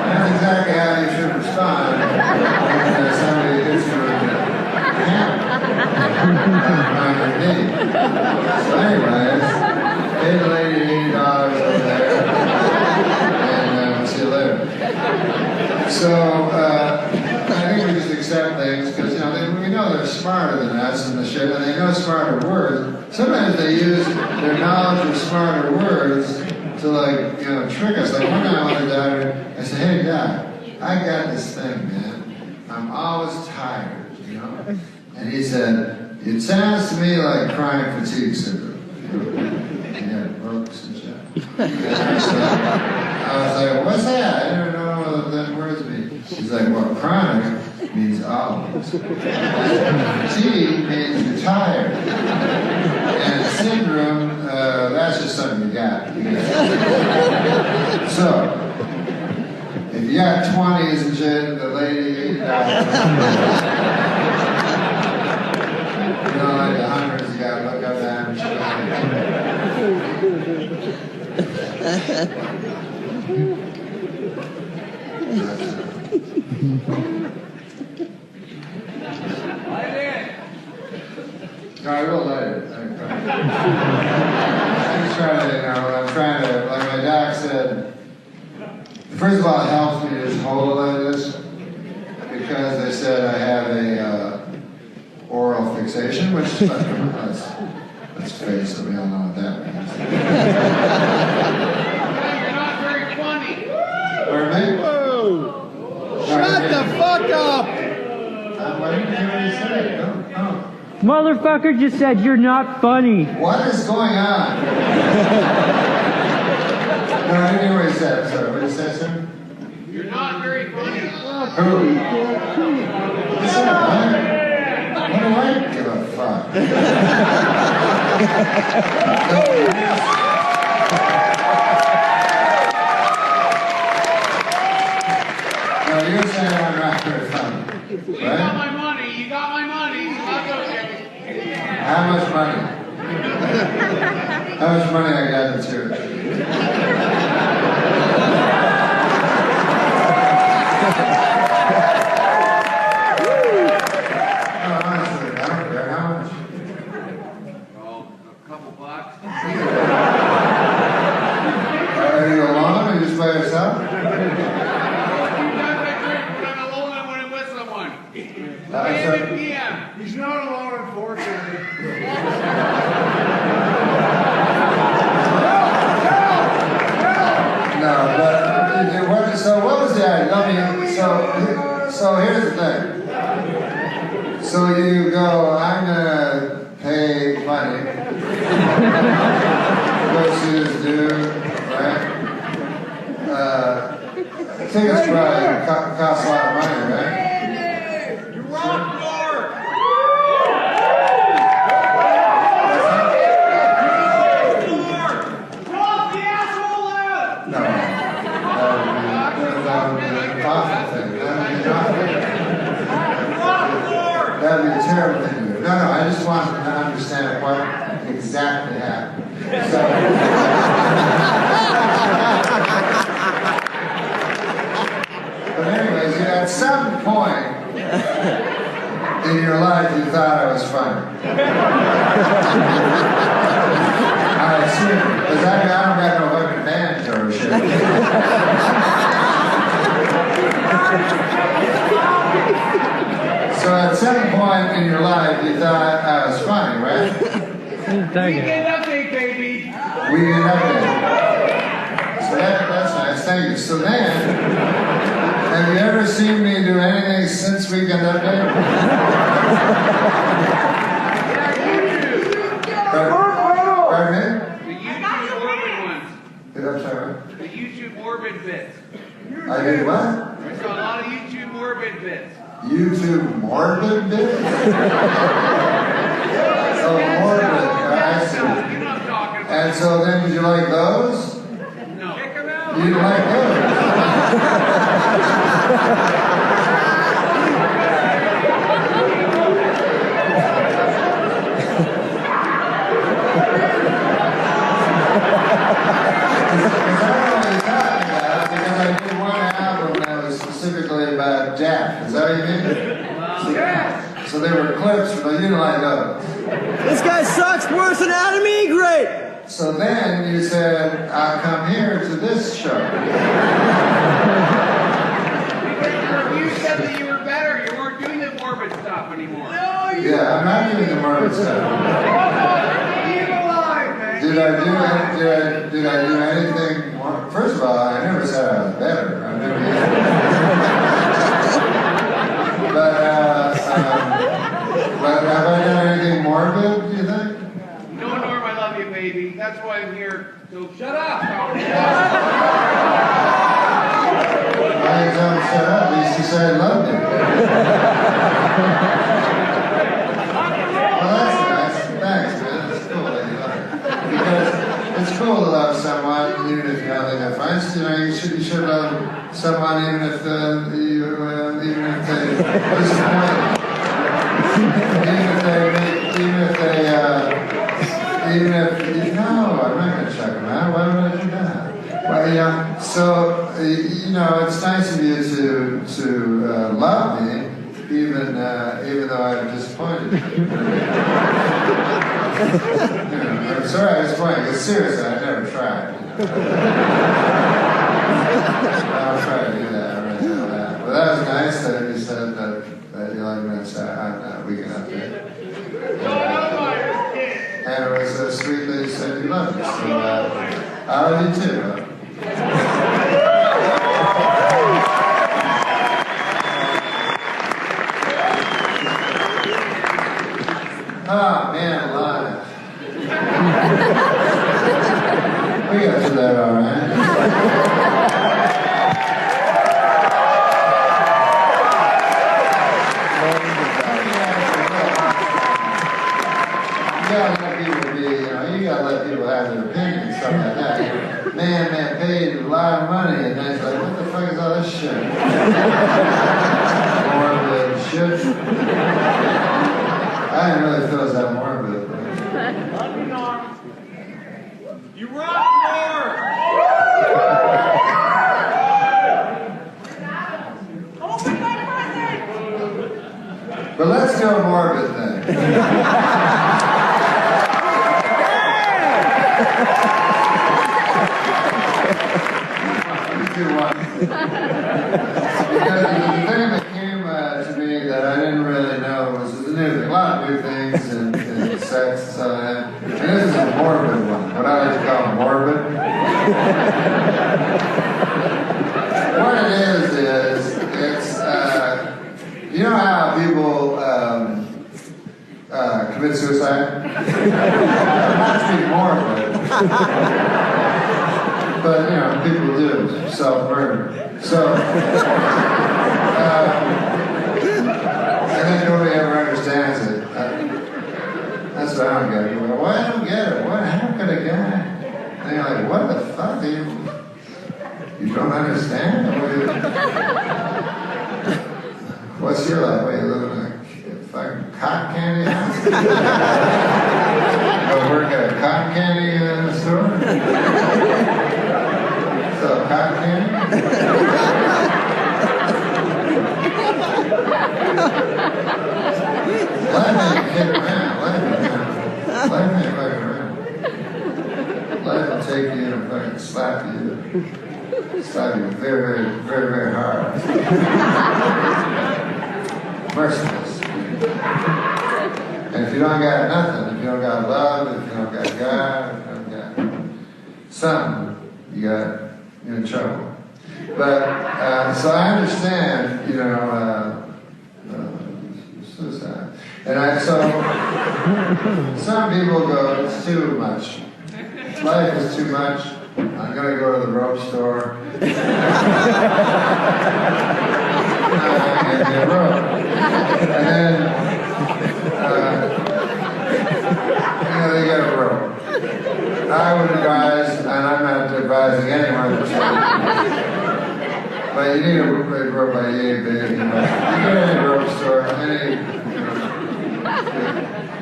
That's exactly how you should respond when somebody hits you with a hammer on your knee. So anyways, paid the lady $80 over there. And we'll see you later. So, I think we just accept things because, we know they're smarter than us and the shit, and they know smarter words. Sometimes they use their knowledge of smarter words to, trick us. Like one time I went to the doctor, I said, hey, Doc, I got this thing, man. I'm always tired, And he said, it sounds to me like chronic fatigue syndrome. He had books and shit. I was like, what's that? I didn't know what that words mean. He's like, well, chronic means always. Fatigue means you're tired. And syndrome, that's just something you got. So, if you got 20s and shit, the lady, like the hundreds, you gotta look up that and shit. No, I will let it. I'm trying to, like my doc said, first of all, it helps me to just hold it like this, because they said I have a oral fixation, which is let's face it, we all know what that means. You're not very funny. Pardon me? Whoa! Shut the fuck up! What did you say? No. Motherfucker just said you're not funny. What is going on? No, I didn't hear what he said. Sorry, what did he say, sir? You're not very funny. Who? Listen, what do I give a fuck? No, you're saying I'm not very funny. You got my money. You got my money. That's okay. How much money? How much money I got in church? Oh, a couple bucks. yourself? You guys I drink when I'm alone and when I'm with someone. 11 p.m. He's not alone, unfortunately. No, but so what was the idea? I mean, so here's the thing. So you go, I'm gonna pay money. Go see this dude, right? Tickets probably cost a lot of money, right? You rock Lord. Rock the asshole out. No. That would be an awful thing. That would be a terrible thing to do. No, I just want to understand what exactly happened. So, but anyways, at some point in your life, you thought I was funny. I assume, because I don't got no fucking banjo or shit. So at some point in your life, you thought I was funny, right? Weekend update, baby. Weekend update. So that's nice, thank you. So then, have you ever seen me do anything since Weekend Update? Pardon me? The YouTube Morbid ones. I'm sorry. The YouTube Morbid bits. I did what? I saw a lot of YouTube Morbid bits. YouTube morbid bits? Oh, morbid. I see. You know what I'm talking about. And so then, did you like those? No. Check them out. You didn't like those? Because I did one album that was specifically about death. Is that what you mean? So they were clips, but you didn't like those. This guy sucks worse than Anatomy, great! So then you said, I'll come here to this show. You said that you were better. You weren't doing the morbid stuff anymore. Yeah, I'm not doing the morbid stuff. Did I do anything more? First of all, I never said I was better. I never but have I done anything morbid, do you think? No, Norm, I love you, baby. That's why I'm here. So shut up. I didn't tell him to shut up. At least he said he loved me. Well, that's nice. Thanks, man. It's cool that you love me. Because it's cool to love someone, even if you have nothing to find. You know, you should love someone even if they disappoint you. No, I'm not going to check them out. Why would I do that? Well, yeah. So you know, it's nice of you to love me, even though I'm disappointed. I'm sorry I was disappointed. Because seriously, I never tried. I'll try to do that. Right now. Well, that was nice that you said that you like me on Weekend Update. And it was so sweet that you said you loved me. So I love you too. Oh man, alive. We got through that all right. You gotta let people have their opinions, stuff like that. Man paid a lot of money, and then it's like, what the fuck is all this shit? Morbid shit. I didn't really feel it was that morbid. Love you, Norm. You rock, Norm. Open my present! But let's go morbid then. Because the thing that came to me that I didn't really know was a lot of new things in sex and so on. And this is a morbid one, what I like to call morbid. What it is it's, you know how people commit suicide? Not to be morbid. But, you know, people do self-murder. So, and then nobody ever understands it. That's what I don't get. You go, well, I don't get it. What? How could a guy? And you're like, what the fuck? You don't understand? What's your life? What, you live in a fucking cotton candy house? Go work at a cotton candy store? So, cotton candy? Life ain't kidding around. Life ain't fucking around. Life will take you and fucking slap you very, very, very, very hard. Merciless. And if you don't got nothing, if you don't got love, if you don't got God, if you don't got something, you're in trouble. But, so I understand, you know, suicide. And so some people go, it's too much. Life is too much. I'm going to go to the rope store. And get a rope. And then, they get a rope. I would advise, and I'm not advising anyone to but you need a rope by yay big. You go to any rope store,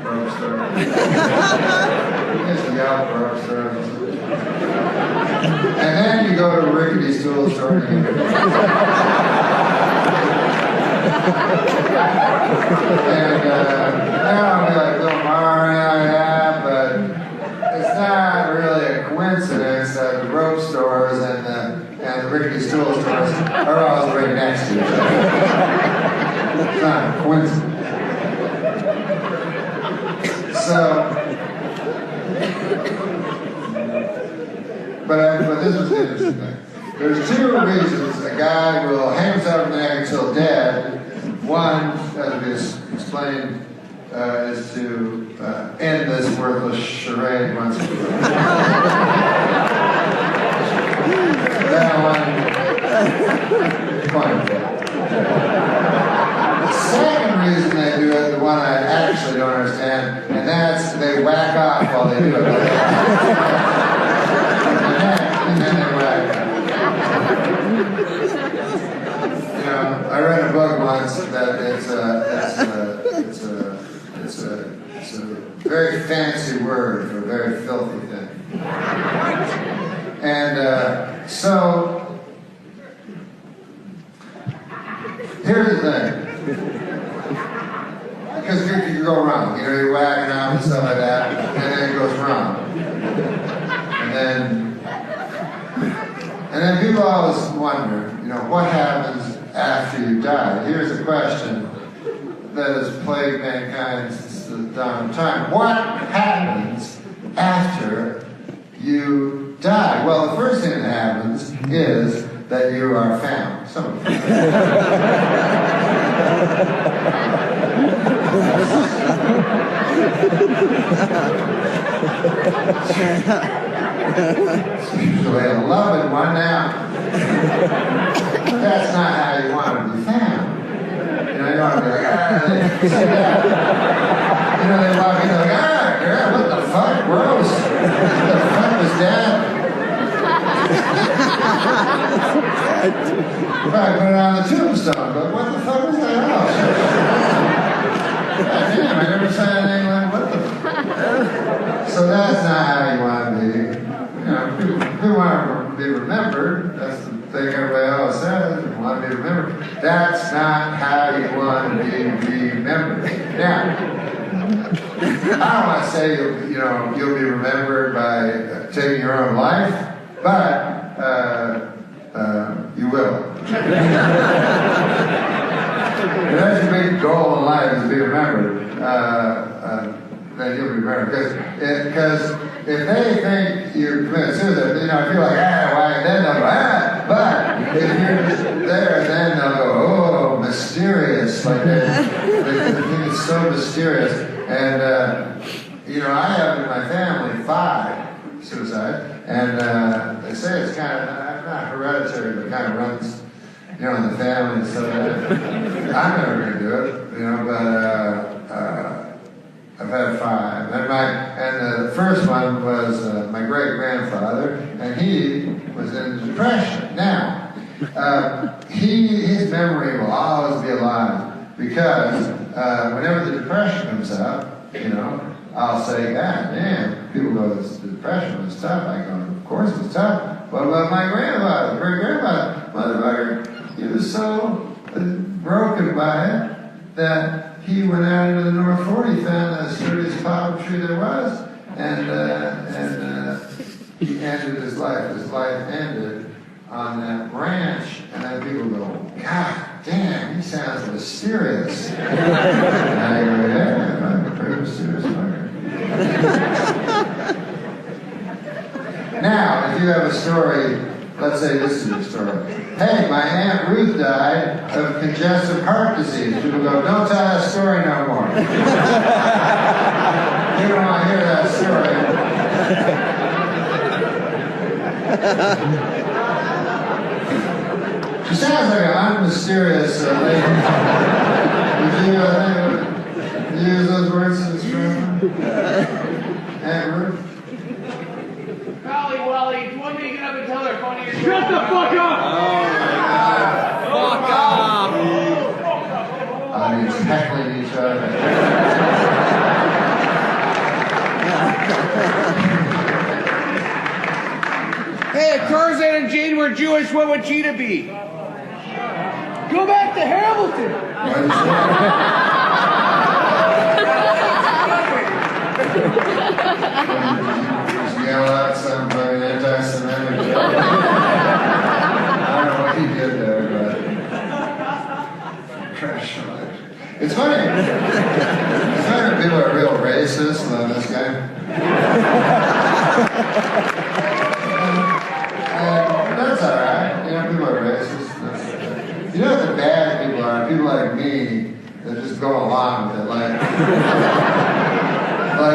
rope store. Just a Yelp rope store. And then you go to a rickety stool store. And I'll be like, Bill Maher, yeah, but it's not really a coincidence that the rope stores and the rickety stool stores are always right next to each other. It's not a coincidence. So, but this was the interesting thing. There's two reasons a guy will hang himself in the neck until dead. One, as we explained, is to end this worthless charade once and for all. That one, fine. The second reason they do it, the one I actually don't understand, and that's they whack off while they do it. And then they whack off. You know, I read a book once that it's a very fancy word for a very filthy thing. And so, here's the thing. Because it could go wrong. You know, you're whacking out and stuff like that, and then it goes wrong. And then people always wonder, you know, what happens after you die? Here's a question that has plagued mankind since the dawn of time. What happens after you die? Well, the first thing that happens is that you are found. Some of you. It's usually a loving one now. That's not how you want to be found. You know, you want to be like, you know, they walk in like, girl, what the fuck? Gross. What the fuck was that? Probably put it on the tombstone, but what the fuck was that else? God damn, I never saw anything like, what the fuck? So that's not how you want to be. You know, people want to be remembered. That's the thing everybody always says. You want to be remembered. That's not how you want to be remembered. Now, I don't want to say you'll be remembered by taking your own life, but You will. That's a big goal in life, is to be remembered. Then you'll be remembered. Because if they think you're committed suicide, you know, if you're like, why? Then they'll go, but if you're just there, then they'll go, oh, mysterious. Like they think it's so mysterious. And, you know, I have in my family 5 suicides, and they say it's kind of, not hereditary, but kind of runs, you know, in the family and stuff like that. I'm never going to do it, you know, but I've had 5. And the first one was my great-grandfather, and he was in depression. Now, his memory will always be alive, because whenever the depression comes up, you know, I'll say, God damn, people go, this depression was tough. I go, of course it was tough. What about my grandfather, great-grandfather, motherfucker? He was so broken by it that he went out into the North 40, found the sturdiest poplar tree there was, and he ended his life. His life ended on that branch, and then people go, God damn, he sounds mysterious. And I go, yeah, I'm a pretty mysterious fucker. Now, if you have a story, let's say this is your story. Hey, my Aunt Ruth died of congestive heart disease. People go, don't tell that story no more. You don't want to hear that story. She sounds like an unmysterious lady. Did you use those words in this room? Aunt Ruth? Golly, Wally, do you want me to get up and tell her funny story? Shut the fuck up! Fuck off! He's heckling each other. Hey, if Tarzan and Jane were Jewish, what would Cheetah be? Go back to Hamilton! What did you say? Just yell out some fucking anti-Semitic joke. I don't know what he did there, but crash life. It's funny. It's funny when people are real racist, like this guy. That's alright. You know, people are racist. You know what the bad people are? People like me that just go along with it. Like,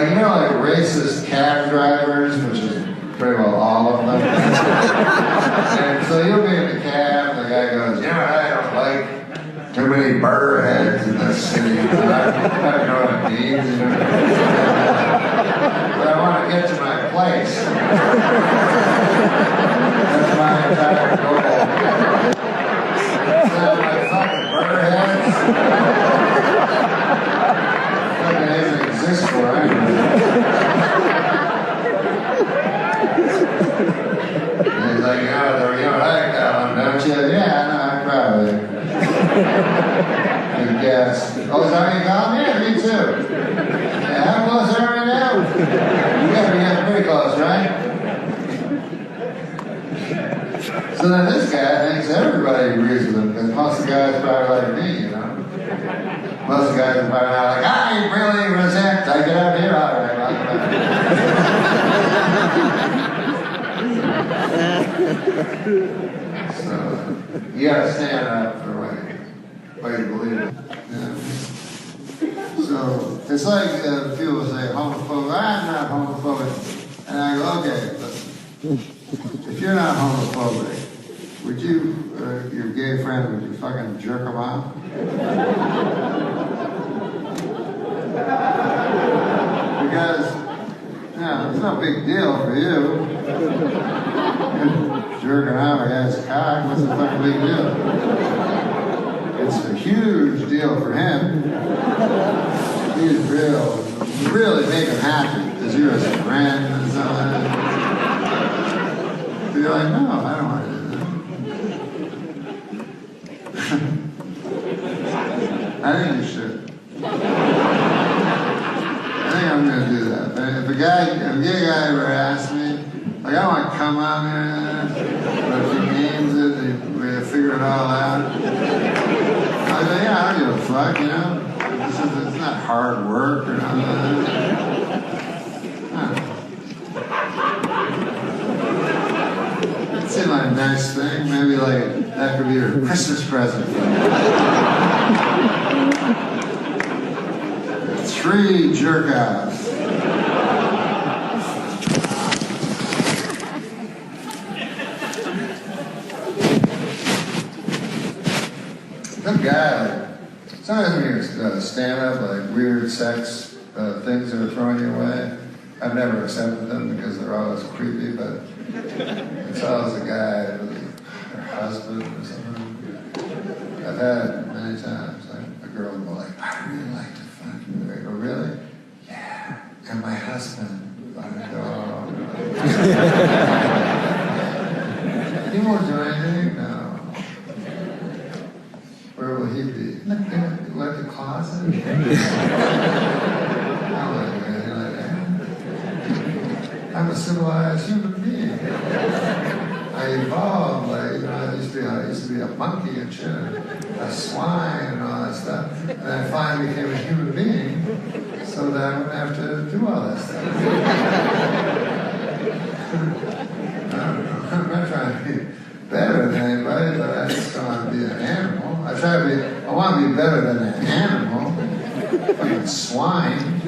you know, like racist cab drivers, which is pretty well all of them. And so you'll be in the cab, and the guy goes, you know what I don't like? Too many burger heads in this city. I don't know what it means, you know. But I want to get to my place. That's my entire goal. Instead of my fucking burger heads. Fucking doesn't exist for anyway. And he's like, you don't like that one, don't you? Yeah, no, probably. Good guess. Oh, is that what you call me? Yeah, me too. Yeah, how close are we now? You gotta be getting pretty close, right? So then this guy thinks everybody agrees with him, because most of the guys probably like me, you know? Most of the guys are probably not like, I really resent, I get out here, all right, So, you gotta stand up for what you believe in. Yeah. So, it's like people say homophobic. I'm not homophobic. And I go, okay, but if you're not homophobic, would you, your gay friend, would you fucking jerk him off? Because, it's no big deal for you. Jerking off a guy's cock, what's the fucking big deal? It's a huge deal for him. He's really make him happy, because you're his friend and stuff like that. You're like, no, I don't want to do that. I think you should. I think I'm going to do that. But if a gay guy ever asks me, like, I don't want to come on there, but if he means it, we have it all out. I said, yeah, I don't give a fuck, you know. It's not hard work or nothing. It seemed like a nice thing. Maybe like that could be her Christmas present. 3 jerk-offs. Some guy, like, sometimes when you stand up, like weird sex things that are thrown your way, I've never accepted them because they're always creepy, but it's always a guy with her husband or something. I've had it many times. Like a girl will go like, I really like to fuck you. I go, really? Yeah. And my husband. I go, he won't do anything? No. Where will he be? Like the closet? I don't like anything like that. I'm a civilized human being. I evolved, like, you know, I used to be a monkey and shit, a swine and all that stuff. And I finally became a human being so that I wouldn't have to do all that stuff. I don't know. I'm not trying to be better than anybody, but I just don't want to be an animal. I want to be better than an animal. Fucking swine.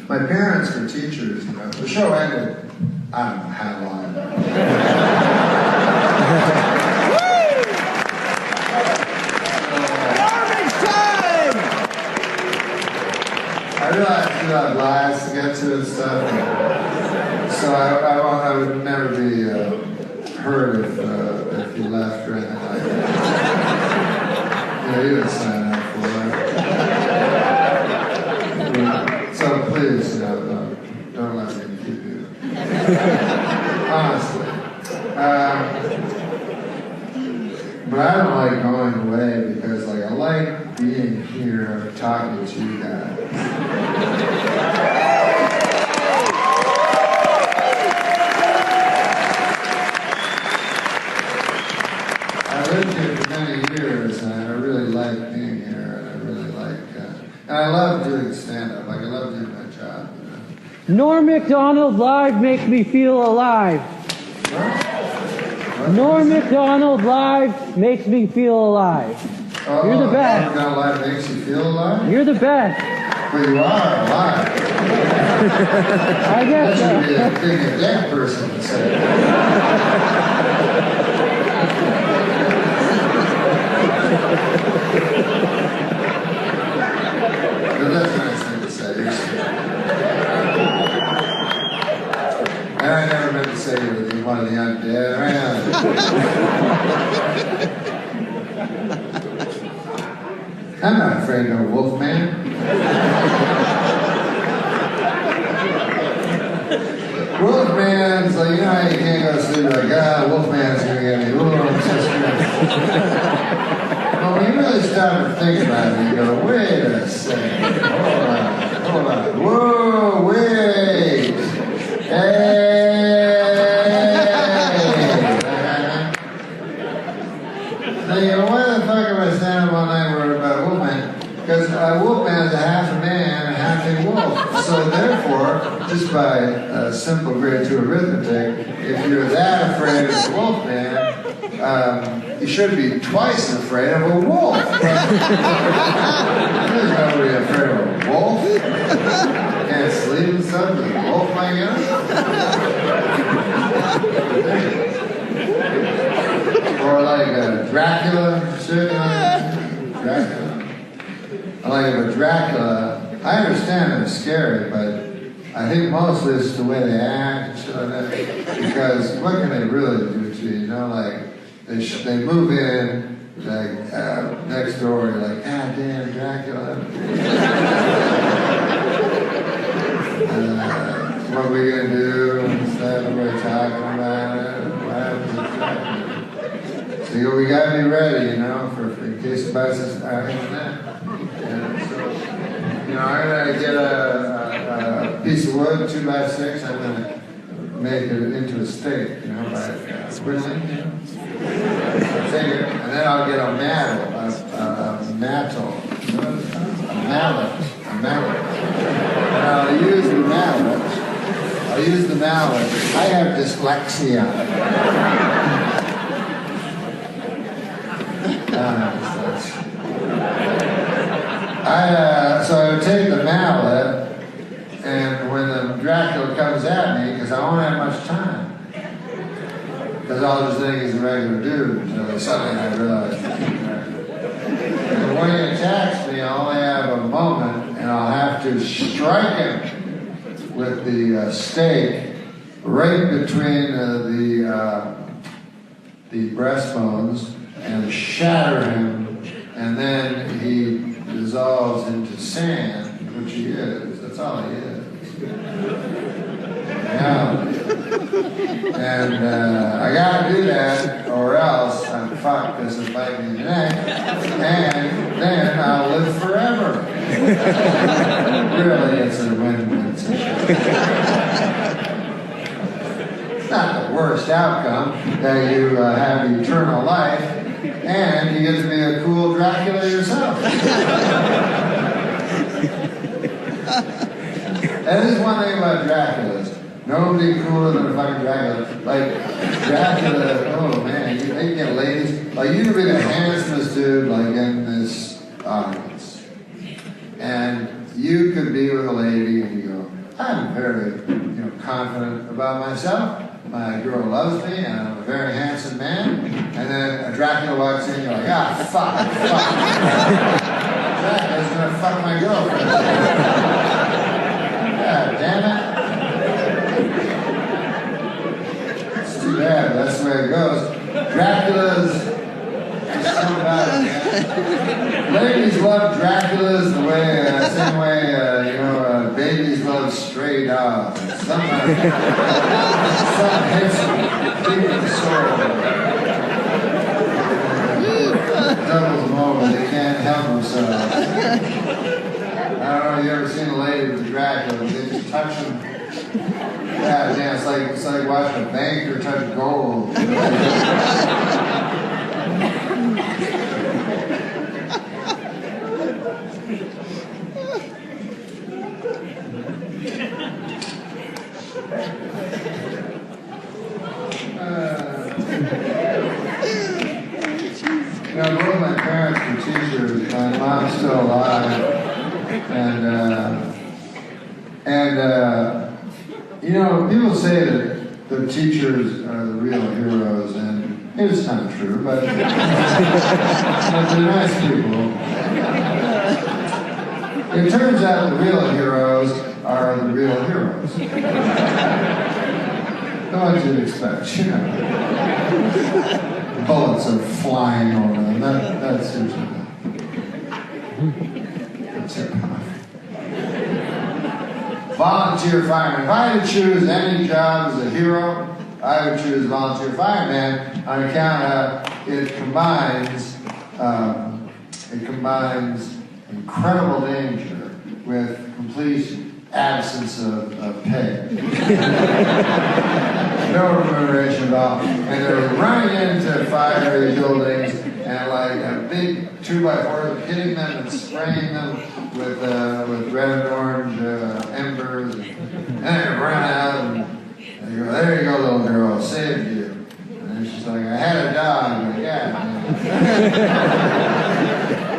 My parents were teachers, you know. The show ended, I don't know how long. I realized you have lives to get to and stuff. So I would never be hurt if you left or anything like that. You know, you didn't sign up for it. So please, you know, don't let me keep you. Honestly. But I don't like going away because, like, I like being here talking to you guys. I lived here for many years, and I really like being here, and I really like, and I love doing stand-up. Like, I love doing my job. You know? NormMacdonald Live makes me feel alive. NormMacdonald Live makes me feel alive. You're the best. NormMacdonald Live makes you feel alive? You're the best. But you are alive. I guess That should be a thing a dead person would say. But that's a nice thing to say. And I never meant to say you were one of the undead around. I'm not afraid of no wolf man. Wolfman's like, you know how you can't go to sleep like, Wolfman's gonna get me. Ooh, I'm so scared. But when you really stop and think about it, you go, wait a second. Hold on. Whoa, wait. Hey. Now, you know, why the fuck am I standing up all night worried about a wolfman? Because a wolfman is a half a man and half a wolf. So therefore, just by simple grade 2 arithmetic, if you're that afraid of a wolfman, you should be twice afraid of a wolf. There's nobody afraid of a wolf. Can't sleep and stuff with a wolf hanging out. Or like Dracula, shit, Dracula. I like it with Dracula. I understand it's scary, but I think mostly it's the way they act and shit like that. Because what can they really do to you? You know, like they move in, like next door, you're like, God damn, Dracula. What are we gonna do? Instead of everybody talking about it, what happens if Dracula? So we gotta be ready, you know, for in case somebody says, that. And so, you know, I'm gonna get a piece piece of wood, 2 by 6, I'm going to make it into a stake, you know, by whittling, you know. Take it, and then I'll get a mallet, and I'll use the mallet. I have dyslexia. So I would take the mallet, and when the Dracula comes at me, because I won't have much time, because I'll just think he's a regular dude until suddenly I realize he's a Dracula. And when he attacks me, I'll only have a moment, and I'll have to strike him with the stake right between the breastbones and shatter him, and then he dissolves into sand, which he is. That's all he is. Yeah. And I gotta do that, or else I'm fucked because it'll bite me in the neck, and then I'll live forever. Really, it's a win-win situation. It's not the worst outcome that you have eternal life, and you get to be a cool Dracula yourself. That is one thing about Draculas. Nobody cooler than a fucking Dracula. Like, Dracula, oh man, they can get ladies. Like, you could be the handsomest dude, like, in this audience. And you could be with a lady and you go, I'm very, confident about myself. My girl loves me, and I'm a very handsome man. And then a Dracula walks in, you're like, fuck. Dracula's gonna fuck my girlfriend. God damn it. It's too bad, that's the way it goes. Dracula's just something about it, man. Ladies love Draculas the same way, babies love stray dogs. Something hits them deep in the soul. Doubles them over, they can't help themselves. I don't know if you ever seen a lady with a Dracula, they just touch them. Yeah, damn, it's like watching a banker touch gold. Both my parents were teachers. My mom's still alive, and people say that the teachers are the real heroes, and it's not true, but they're nice people. It turns out the real heroes are the real heroes. What you'd expect, Bullets are flying over them. That's usually that's it. Volunteer fireman. If I had to choose any job as a hero, I would choose volunteer fireman on account of it combines incredible danger with complete absence of pay. No remuneration at all. And they're running into fiery buildings and like a big 2x4 hitting them and spraying them with red and orange embers. And they run out and they go, there you go, little girl, I saved you. And then she's like, I had a dog. I'm like, yeah,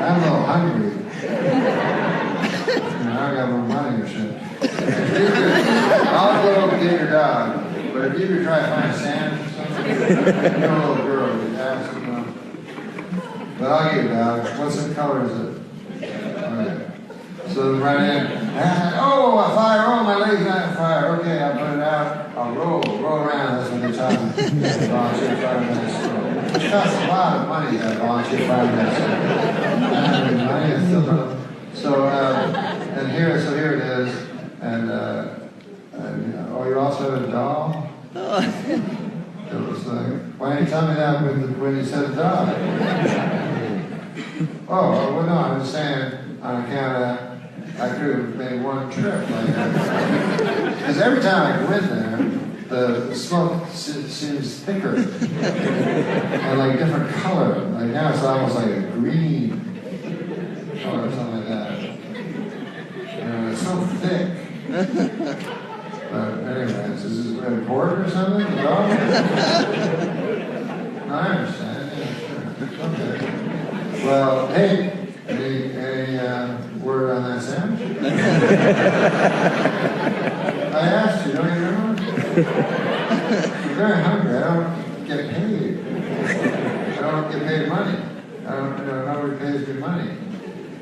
I'm a little hungry. I got more money or shit. I'll go get your dog, but if you could try to find sand or something, you're a little girl, you ask them. But I'll get your dog. What color is it? Okay. So they run in. Oh, a fire! Oh, my leg's not on fire. Okay, I'll put it out. I'll roll around. That's when they tell me. Volunteer fireman. It costs a lot of money to have volunteer firemen. I don't have money. I still don't. So here it is, and you also have a doll? It was like, why didn't you tell me that when you said a dog? Oh, well, no, I'm just saying, on account of I could have made one trip like that. Because every time I go in there, the smoke seems thicker and like different color. Like now it's almost like a green color or something like that. It's so thick. But anyways, is this important or something? No, I understand. Yeah, sure. Okay. Well, hey, any word on that sandwich? I asked you, don't you remember? I'm very hungry. I don't get paid. I don't get paid money. Nobody pays me money.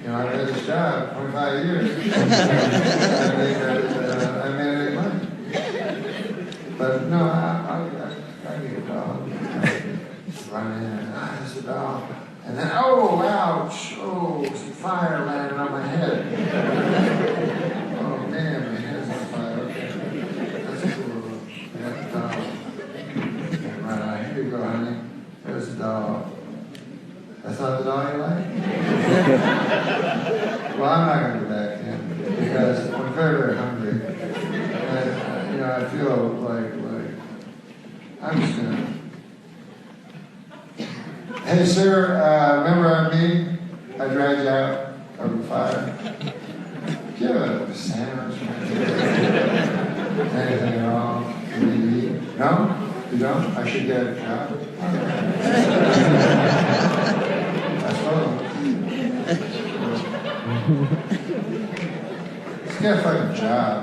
I've had this job 25 years. I made any money. But no, I get a dog. Run in, there's a dog. And then, oh, ouch, oh, some fire landed on my head. Oh, man, my head's on fire. Okay. That's cool. I got the dog. Right, here you go, honey. There's the dog. That's not the dog you like? Well, I'm not going to go back in because I'm very, very hungry. And, I feel like I'm just going to... Hey, sir, remember me? I dragged you out of the fire. Do you have a sandwich? Anything at all? You need to eat? No? You don't? I should get a job. That's all. Just get a fucking job.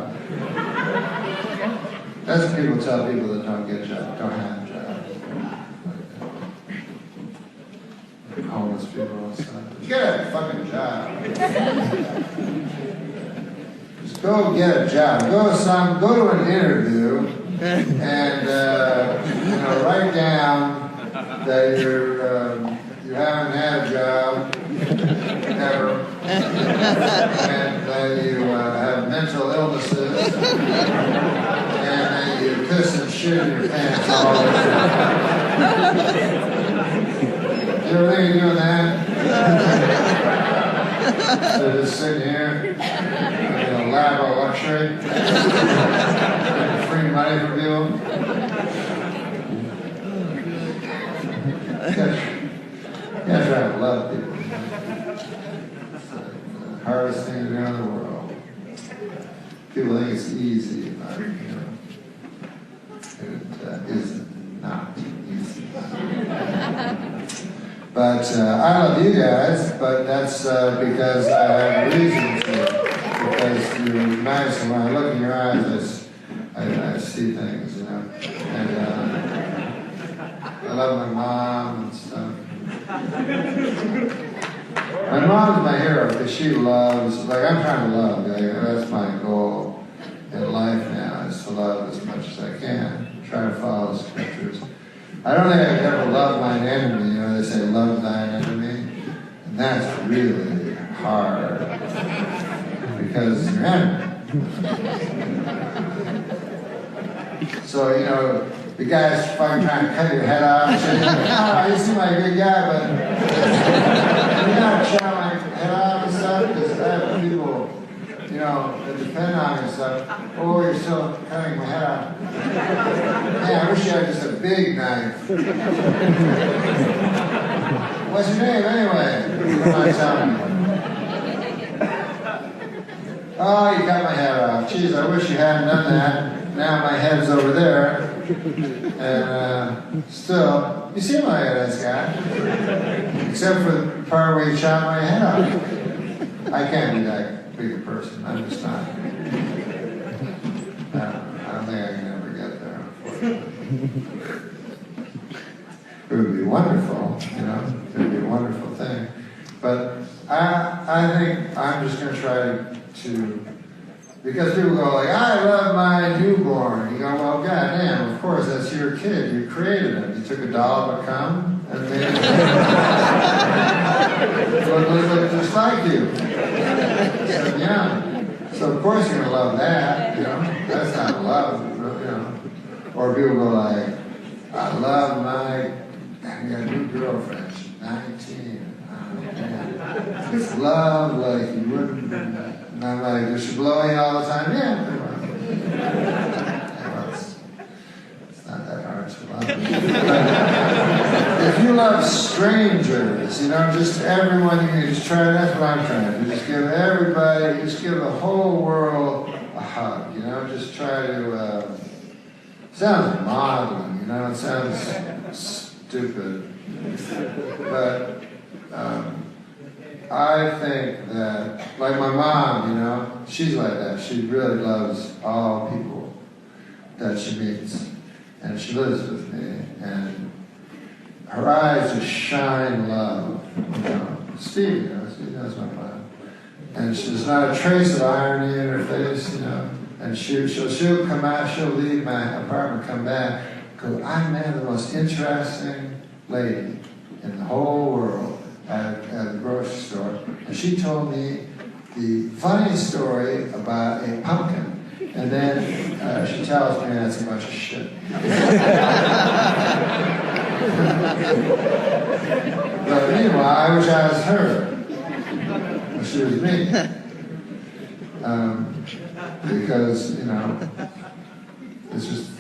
That's what people tell people that don't get jobs, don't have jobs. Homeless people and stuff. Get a fucking job. Just go get a job. Go to an interview and write down that you haven't had a job ever, and that you have mental illnesses, and that you piss and shit in your pants all the time. You ever think of doing that? So just sitting here in a lab of luxury, free money from people. You gotta try to love people. It's the hardest thing to do in the world. People think it's easy, but it is not easy. But I love you guys, but that's because I have reasons to. Because you're nice, and when I look in your eyes, I see things, And I love my mom and stuff. My mom's my hero because she loves, like I'm trying to love. That's my goal in life now, is to love as much as I can. Try to follow the scriptures. I don't think I could ever love mine enemy. They say love thine enemy. And that's really hard. Because it's your enemy. So, the guy's fucking trying to cut your head off and say, you seem like a good guy, but you're not trying my head off and stuff, because I have people, that depend on me and stuff. Oh, you're still cutting my head off. Man, I wish you had just a big knife. What's your name, anyway? What am I telling you? Oh, you cut my head off. Jeez, I wish you hadn't done that. Now my head's over there. And still, you seem like a nice guy. Except for the part where you shot my head off. I can't be that big a person. I'm just not. I don't think I can ever get there, unfortunately. It would be wonderful, It would be a wonderful thing. But I think I'm just going to try to, because people go like, I love my newborn. You go, well, goddamn, of course, that's your kid. You created him. You took a doll to come and made it look just like you. So, yeah. So, of course, you're going to love that, That's not love, Or people go like, I love I got a new girlfriend. She's 19. Oh, man. It's love like you wouldn't, not like, does she blow you all the time? Yeah. Well, it's not that hard to love. If you love strangers, you know, just everyone, you can just try, that's what I'm trying to do. Just give everybody, just give the whole world a hug, you know, just try to, sounds maudlin, you know, it sounds stupid. But I think that, like my mom, you know, she's like that. She really loves all people that she meets. And she lives with me. And her eyes just shine love. You know, Steve knows my mom. And there's not a trace of irony in her face, you know. And she'll come out, she'll leave my apartment, come back, go, I met the most interesting lady in the whole world at the grocery store. And she told me the funny story about a pumpkin. And then she tells me that's a bunch of shit. But meanwhile, I wish I was her. But she was me. Because, you know, it's just,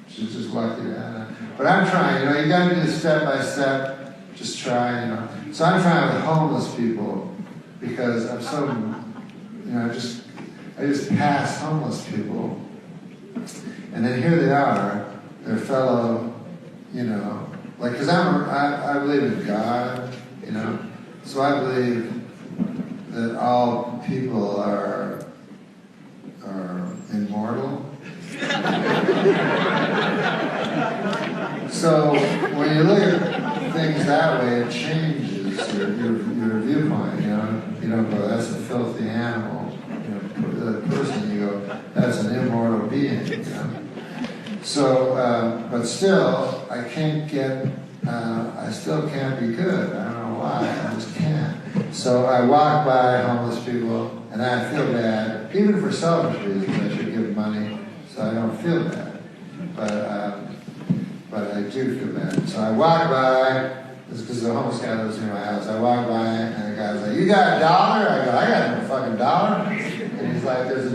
she's just lucky to have that. But I'm trying, you know, you gotta do this step by step, just try, you know. So I'm trying with homeless people because I'm so, you know, I just pass homeless people. And then here they are, their fellow, you know, like, because I believe in God, you know, so I believe that all people are immortal. So when you look at things that way, it changes your viewpoint, you know. You don't go, that's a filthy animal. You know, the person, you go, that's an immortal being, you know. So, but still, I still can't be good. I don't know why, I just can't. So I walk by homeless people, and I feel bad, even for selfish reasons. I should give money, so I don't feel bad. But I do feel bad. So I walk by, this is because the homeless guy lives near my house. I walk by, and the guy's like, you got $1? I go, I got no fucking dollar. And he's like, there's $1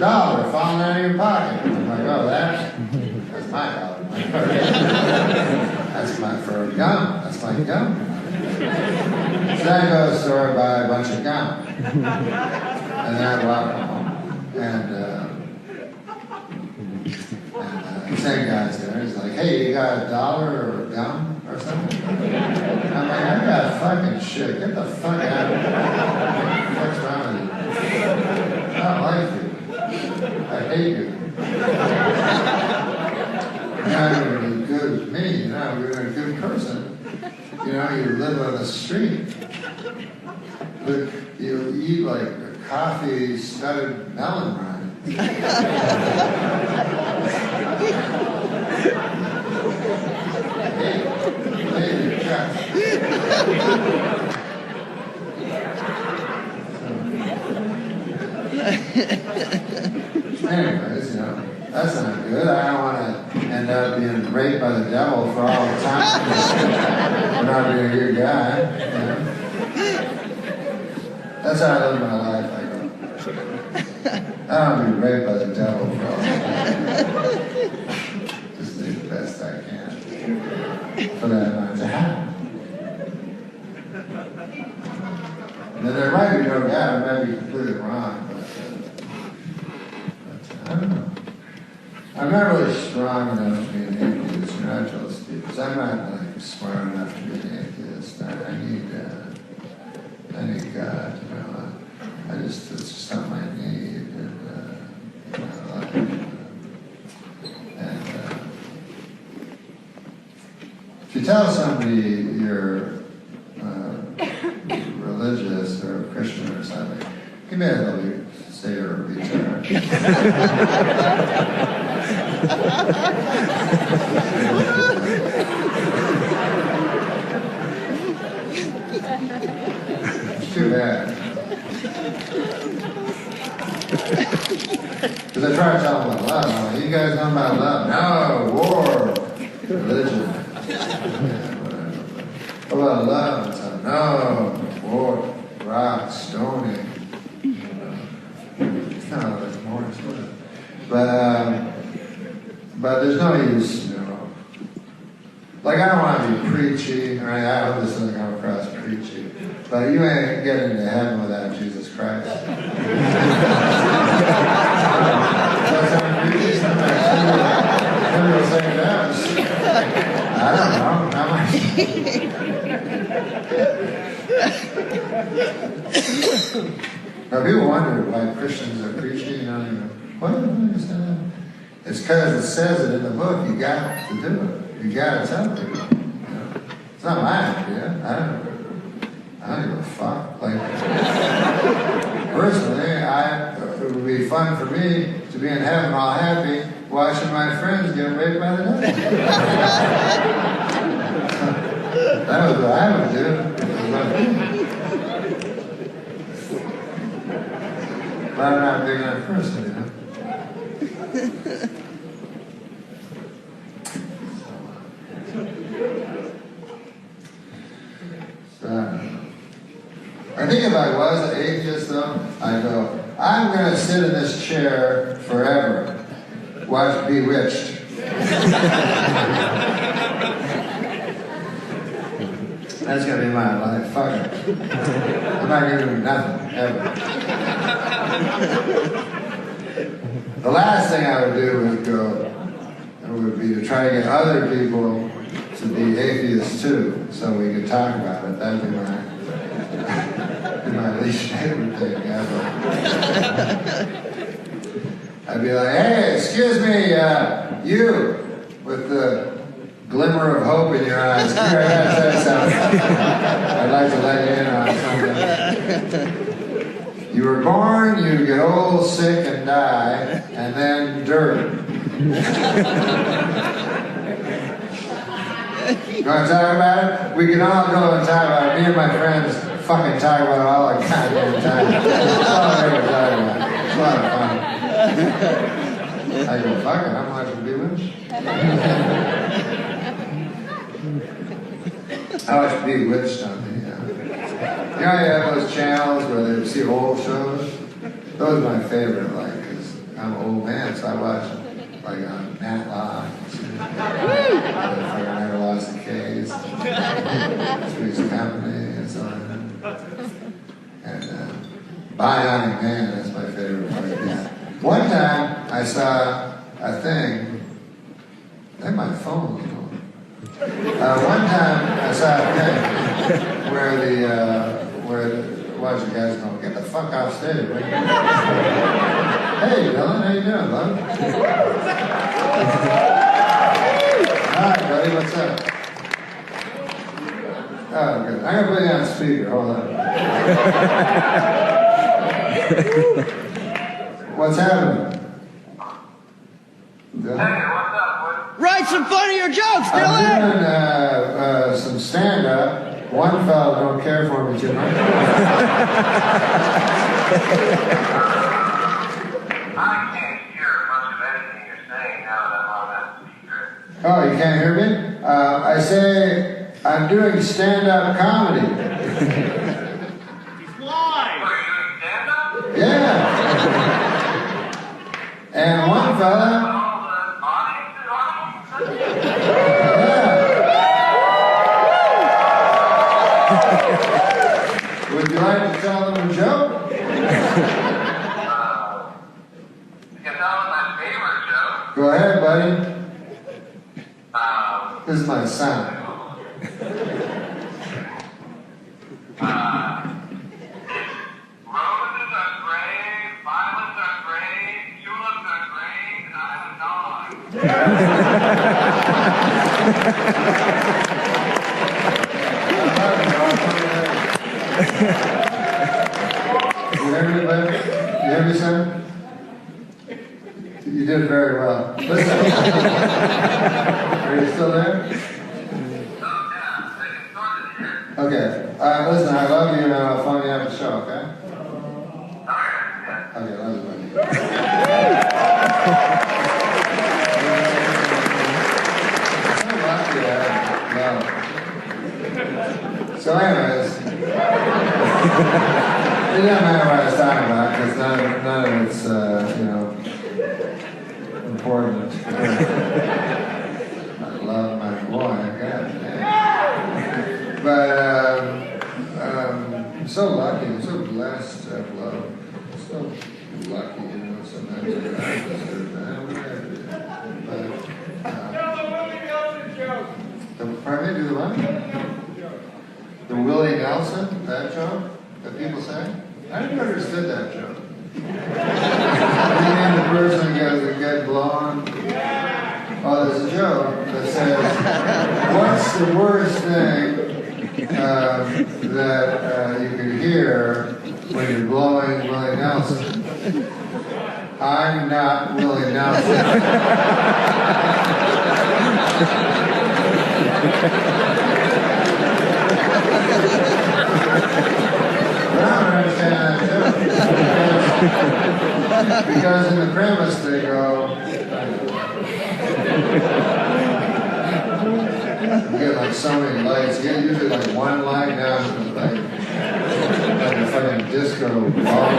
falling out of your pocket. I'm like, oh, that's my dollar. That's for a gum. That's my gum. So I go to the store and buy a bunch of gum. And then I walk home. And the same guy's there. He's like, hey, you got $1 or gum or something? I'm like, I got fucking shit. Get the fuck out of here. What's wrong with you? I don't like you. I hate you. You're not even good with me, you know. You're a good person. You know, you live on the street. But you eat like a coffee-studded melon rind. Hey, your chest. Anyways, you know, that's not good. I don't want to end up being raped by the devil for all the time. For not being a good guy, you know. That's how I live my life. I go, I don't want to be raped by the devil for all the time. Just do the best I can for that not to happen. And then there might be no God. I might be completely wrong, but I don't know. I'm not really strong enough to be an atheist, you know, I told Steve, because I'm not like smart enough to be an atheist. I need God, you know. It's just something I need, and you know, if you tell somebody you're religious or Christian or something, he may as well say you're a retard. It's too bad. Because I try to tell them about love. I'm like, you guys know about love? No, war, religion. Yeah, whatever. What about love? No, war, rock, stoning. No, there's more to it. But there's no use, you know. Like, I don't want to be preachy, or I hope this doesn't come across preachy, but you ain't getting to heaven without Jesus Christ. Does that sound preachy? Somebody will say it does. I don't know. Not much. Now, people wonder why Christians are preachy, you know, what? It's because it says it in the book, you got to do it. You got to tell people. You know? It's not my idea. I don't give a fuck. Like, personally, it would be fun for me to be in heaven all happy watching my friends get raped by the devil. That was what I would do. But I'm not a big enough person, you know. So, I think if I was an atheist, though, I'd go, I'm going to sit in this chair forever. Watch Bewitched. That's going to be my life. Fuck it. I'm not going to do nothing, ever. The last thing I would do would be to try to get other people to be atheists too, so we could talk about it. That'd be my least favorite thing ever. I'd be like, hey, excuse me, you, with the glimmer of hope in your eyes, come here, I gotta tell you something. I'd like to let you in on something. You were born, you get old, sick, and die, and then dirt. You want to talk about it? We can all go and talk about it. Me and my friends fucking talk about it all the goddamn time. That's all I ever talk about. It's a lot of fun. I go, fuck it, I'm watching Bewitched. I watch Bewitched on the, you know, you have those channels where they see old shows? Those are my favorite, like, because I'm an old man, so I watch, like, on Matlock, I Never Lost the Case, Three's Company, and so on. And Bionic Man, that's my favorite part. Yeah. One time, I saw a thing, I think my phone was on. One time, I saw a thing where watch the guys going, get the fuck off stage. Right? Hey, Dylan, how you doing, bud? Hi, buddy, what's up? Oh, good. I'm going to put you on speaker, hold on. What's happening? Write some funnier jokes, Dylan! I'm doing some stand-up. One fellow don't care for me too much. I can't hear much of anything you're saying now that I'm on that speaker. Oh, you can't hear me? I say I'm doing stand-up comedy. He's live! Are you doing stand-up? Yeah. And one fella... Would you like to tell them a joke? You can tell them my favorite joke. Go ahead, buddy. This is my son. Roses are gray, violets are gray, tulips are gray, and I'm a dog. You hear me, buddy? You hear me, son? You did very well. Listen. Are you still there? Okay. Listen, I love you, and I'll phone you after the show, okay? Okay, love you, buddy. So lucky I have love. So anyways. self-love. So lucky, you know, sometimes I deserve that. Pardon me, do the what? The Willie Nelson, that joke that people say? I never understood that joke. You mean the person who gets blown? Oh, there's a joke that says, what's the worst thing that you can hear when you're blowing Willie Nelson? I'm not Willie Nelson. But I don't understand that too. Because in the premise they go, you get like so many lights. You get usually like one light, now it's like a fucking disco ball.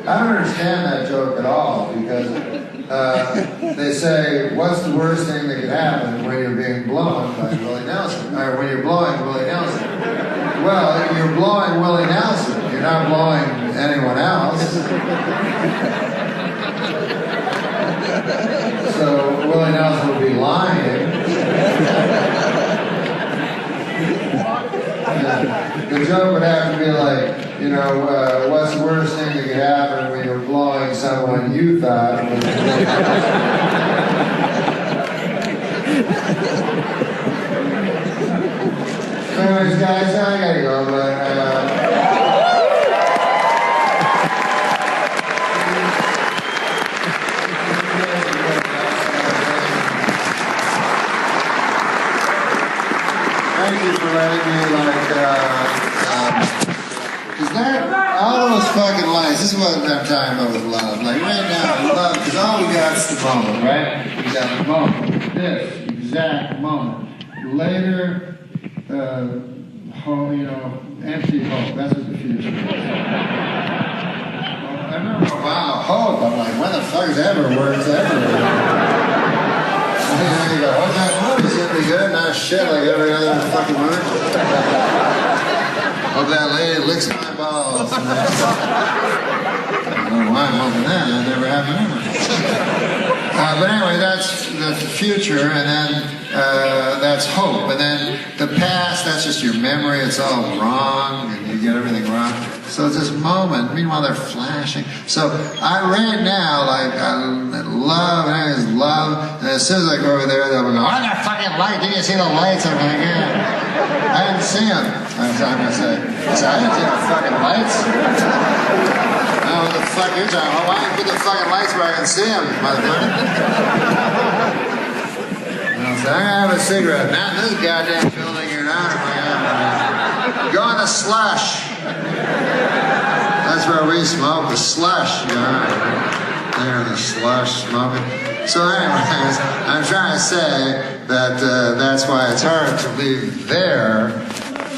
I don't understand that joke at all because they say, what's the worst thing that could happen when you're being blown by Willie Nelson? Or when you're blowing Willie Nelson? Well, you're blowing Willie Nelson. You're not blowing anyone else. So Willie Nelson would be lying. The joke would have to be like, you know, what's the worst thing that could happen when you're blowing someone you thought was anyways, guys, I gotta go, but thank you for letting me, is that all those fucking lights? This is what I'm talking about with love. Like right now, love, because all we got is the moment, right? We got the moment, this exact moment. Later, hope, you know, empty hope. That's what the future is. Well, I remember, wow, hope. I'm like, when the fuck has ever worked ever? You go, oh, that movie's gonna be good, not shit like every other fucking movie. Hope that lady licks my balls. I don't know why I'm hoping that. That never happened ever. But anyway, that's the future, and then that's hope. And then the past, that's just your memory. It's all wrong, and you get everything wrong. So it's this moment. Meanwhile, they're flashing. So right now, like, I love, and I just love, and as soon as I go over there, they'll go, oh, that fucking light, did you see the lights? I'm like, yeah. I didn't see them. I'm going to say, I didn't see the fucking lights. Oh, what the fuck you're talking about? Why don't you put the fucking lights where I can see them, motherfucker? I'm going to have a cigarette. Not in this goddamn building you're not. Go in the slush. That's where we smoke, the slush. There in the slush smoking. So anyways, I'm trying to say that that's why it's hard to leave there.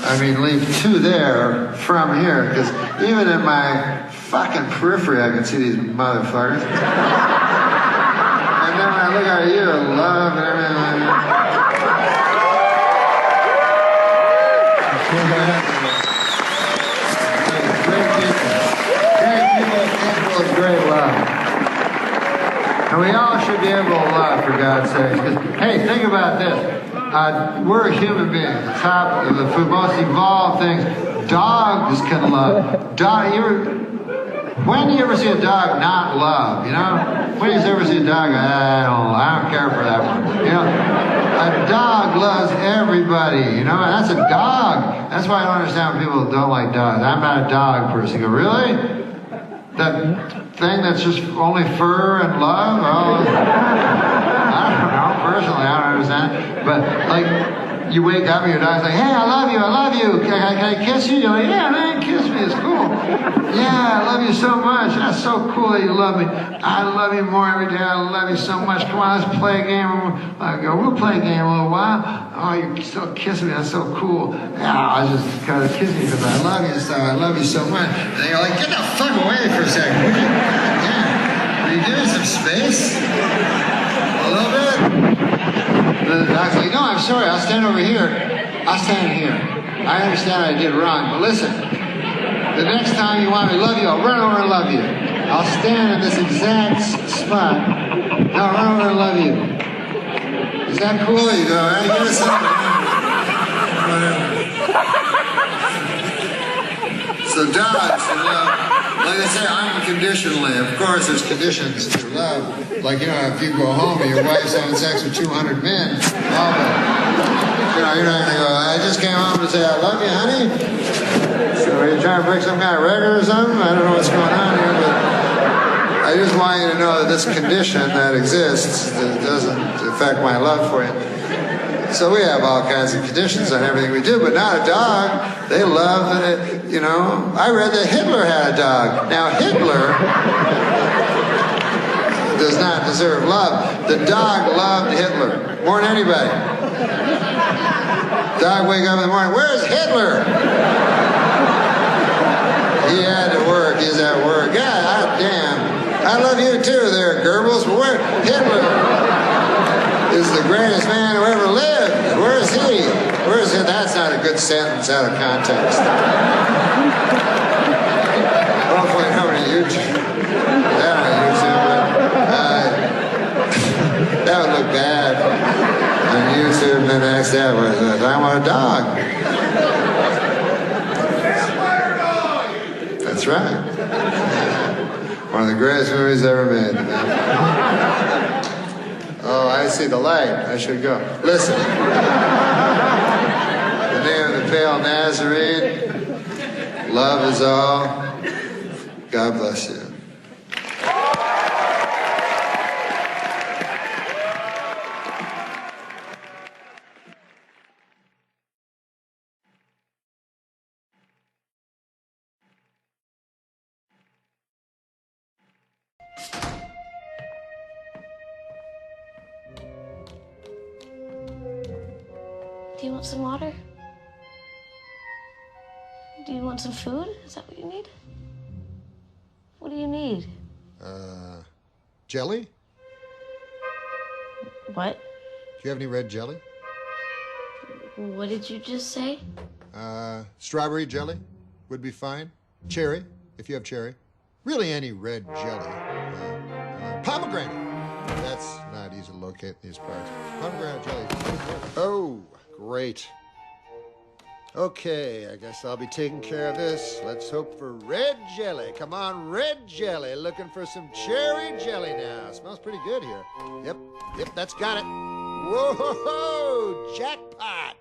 I mean, leave to there from here, because even in my fucking periphery, I can see these motherfuckers. And then when I look at you, love and everything. Great love. And we all should be able to love, for God's sake. Because, hey, think about this. We're human beings. The top of the most evolved things. Dogs can love. When do you ever see a dog not love? You know? When do you ever see a dog? I don't care for that one. You know? A dog loves everybody. You know? And that's a dog. That's why I don't understand when people don't like dogs. I'm not a dog person. You go, really? That thing that's just only fur and love? Oh, I don't know. Personally, I don't understand. But, like, you wake up and your dog's like, hey, I love you. Can I kiss you? You're like, yeah, man, kiss me. It's cool. Yeah, I love you so much. That's so cool that you love me. I love you more every day. I love you so much. Come on, let's play a game. I go, we'll play a game a little while. Oh, you're still kissing me. That's so cool. Yeah, I was just kind of kissing you because I love you and stuff. I love you so much. And then you're like, get the fuck away for a second. Yeah. Are you giving some space? A little bit? The dog's like, no, I'm sorry. I'll stand over here. I'll stand here. I understand I did wrong, but listen. The next time you want me to love you, I'll run over and love you. I'll stand in this exact spot, and I'll run over and love you. Is that cool? You go, hey, give us something. Whatever. So dogs, you know, like I say, unconditionally. Of course, there's conditions to love. Like, you know, if you go home and your wife's having sex with 200 men, you know, you're not going to go, I just came home to say, I love you, honey. So are you trying to break some kind of record or something? I don't know what's going on here, but I just want you to know that this condition that exists that doesn't affect my love for you. So we have all kinds of conditions on everything we do, but not a dog. They love it, you know. I read that Hitler had a dog. Now Hitler does not deserve love. The dog loved Hitler more than anybody. Dog wake up in the morning, where's Hitler? He had to work, he's at work. God damn. I love you too there, Goebbels, but where Hitler is the greatest man who ever lived. Where's he? Where's he? That's not a good sentence out of context. Hopefully nobody YouTube. That on YouTube, but that would look bad on YouTube. And then the next day, I want a dog. That's right. One of the greatest movies ever made. Oh, I see the light. I should go. Listen. The name of the pale Nazarene. Love is all. God bless you. Do you want some water? Do you want some food? Is that what you need? What do you need? Jelly? What? Do you have any red jelly? What did you just say? Strawberry jelly would be fine. Cherry, if you have cherry. Really any red jelly. Pomegranate. That's not easy to locate in these parts. Pomegranate jelly. Oh, great. Okay, I guess I'll be taking care of this. Let's hope for red jelly. Come on, red jelly. Looking for some cherry jelly now. Smells pretty good here. Yep, that's got it. Whoa, jackpot.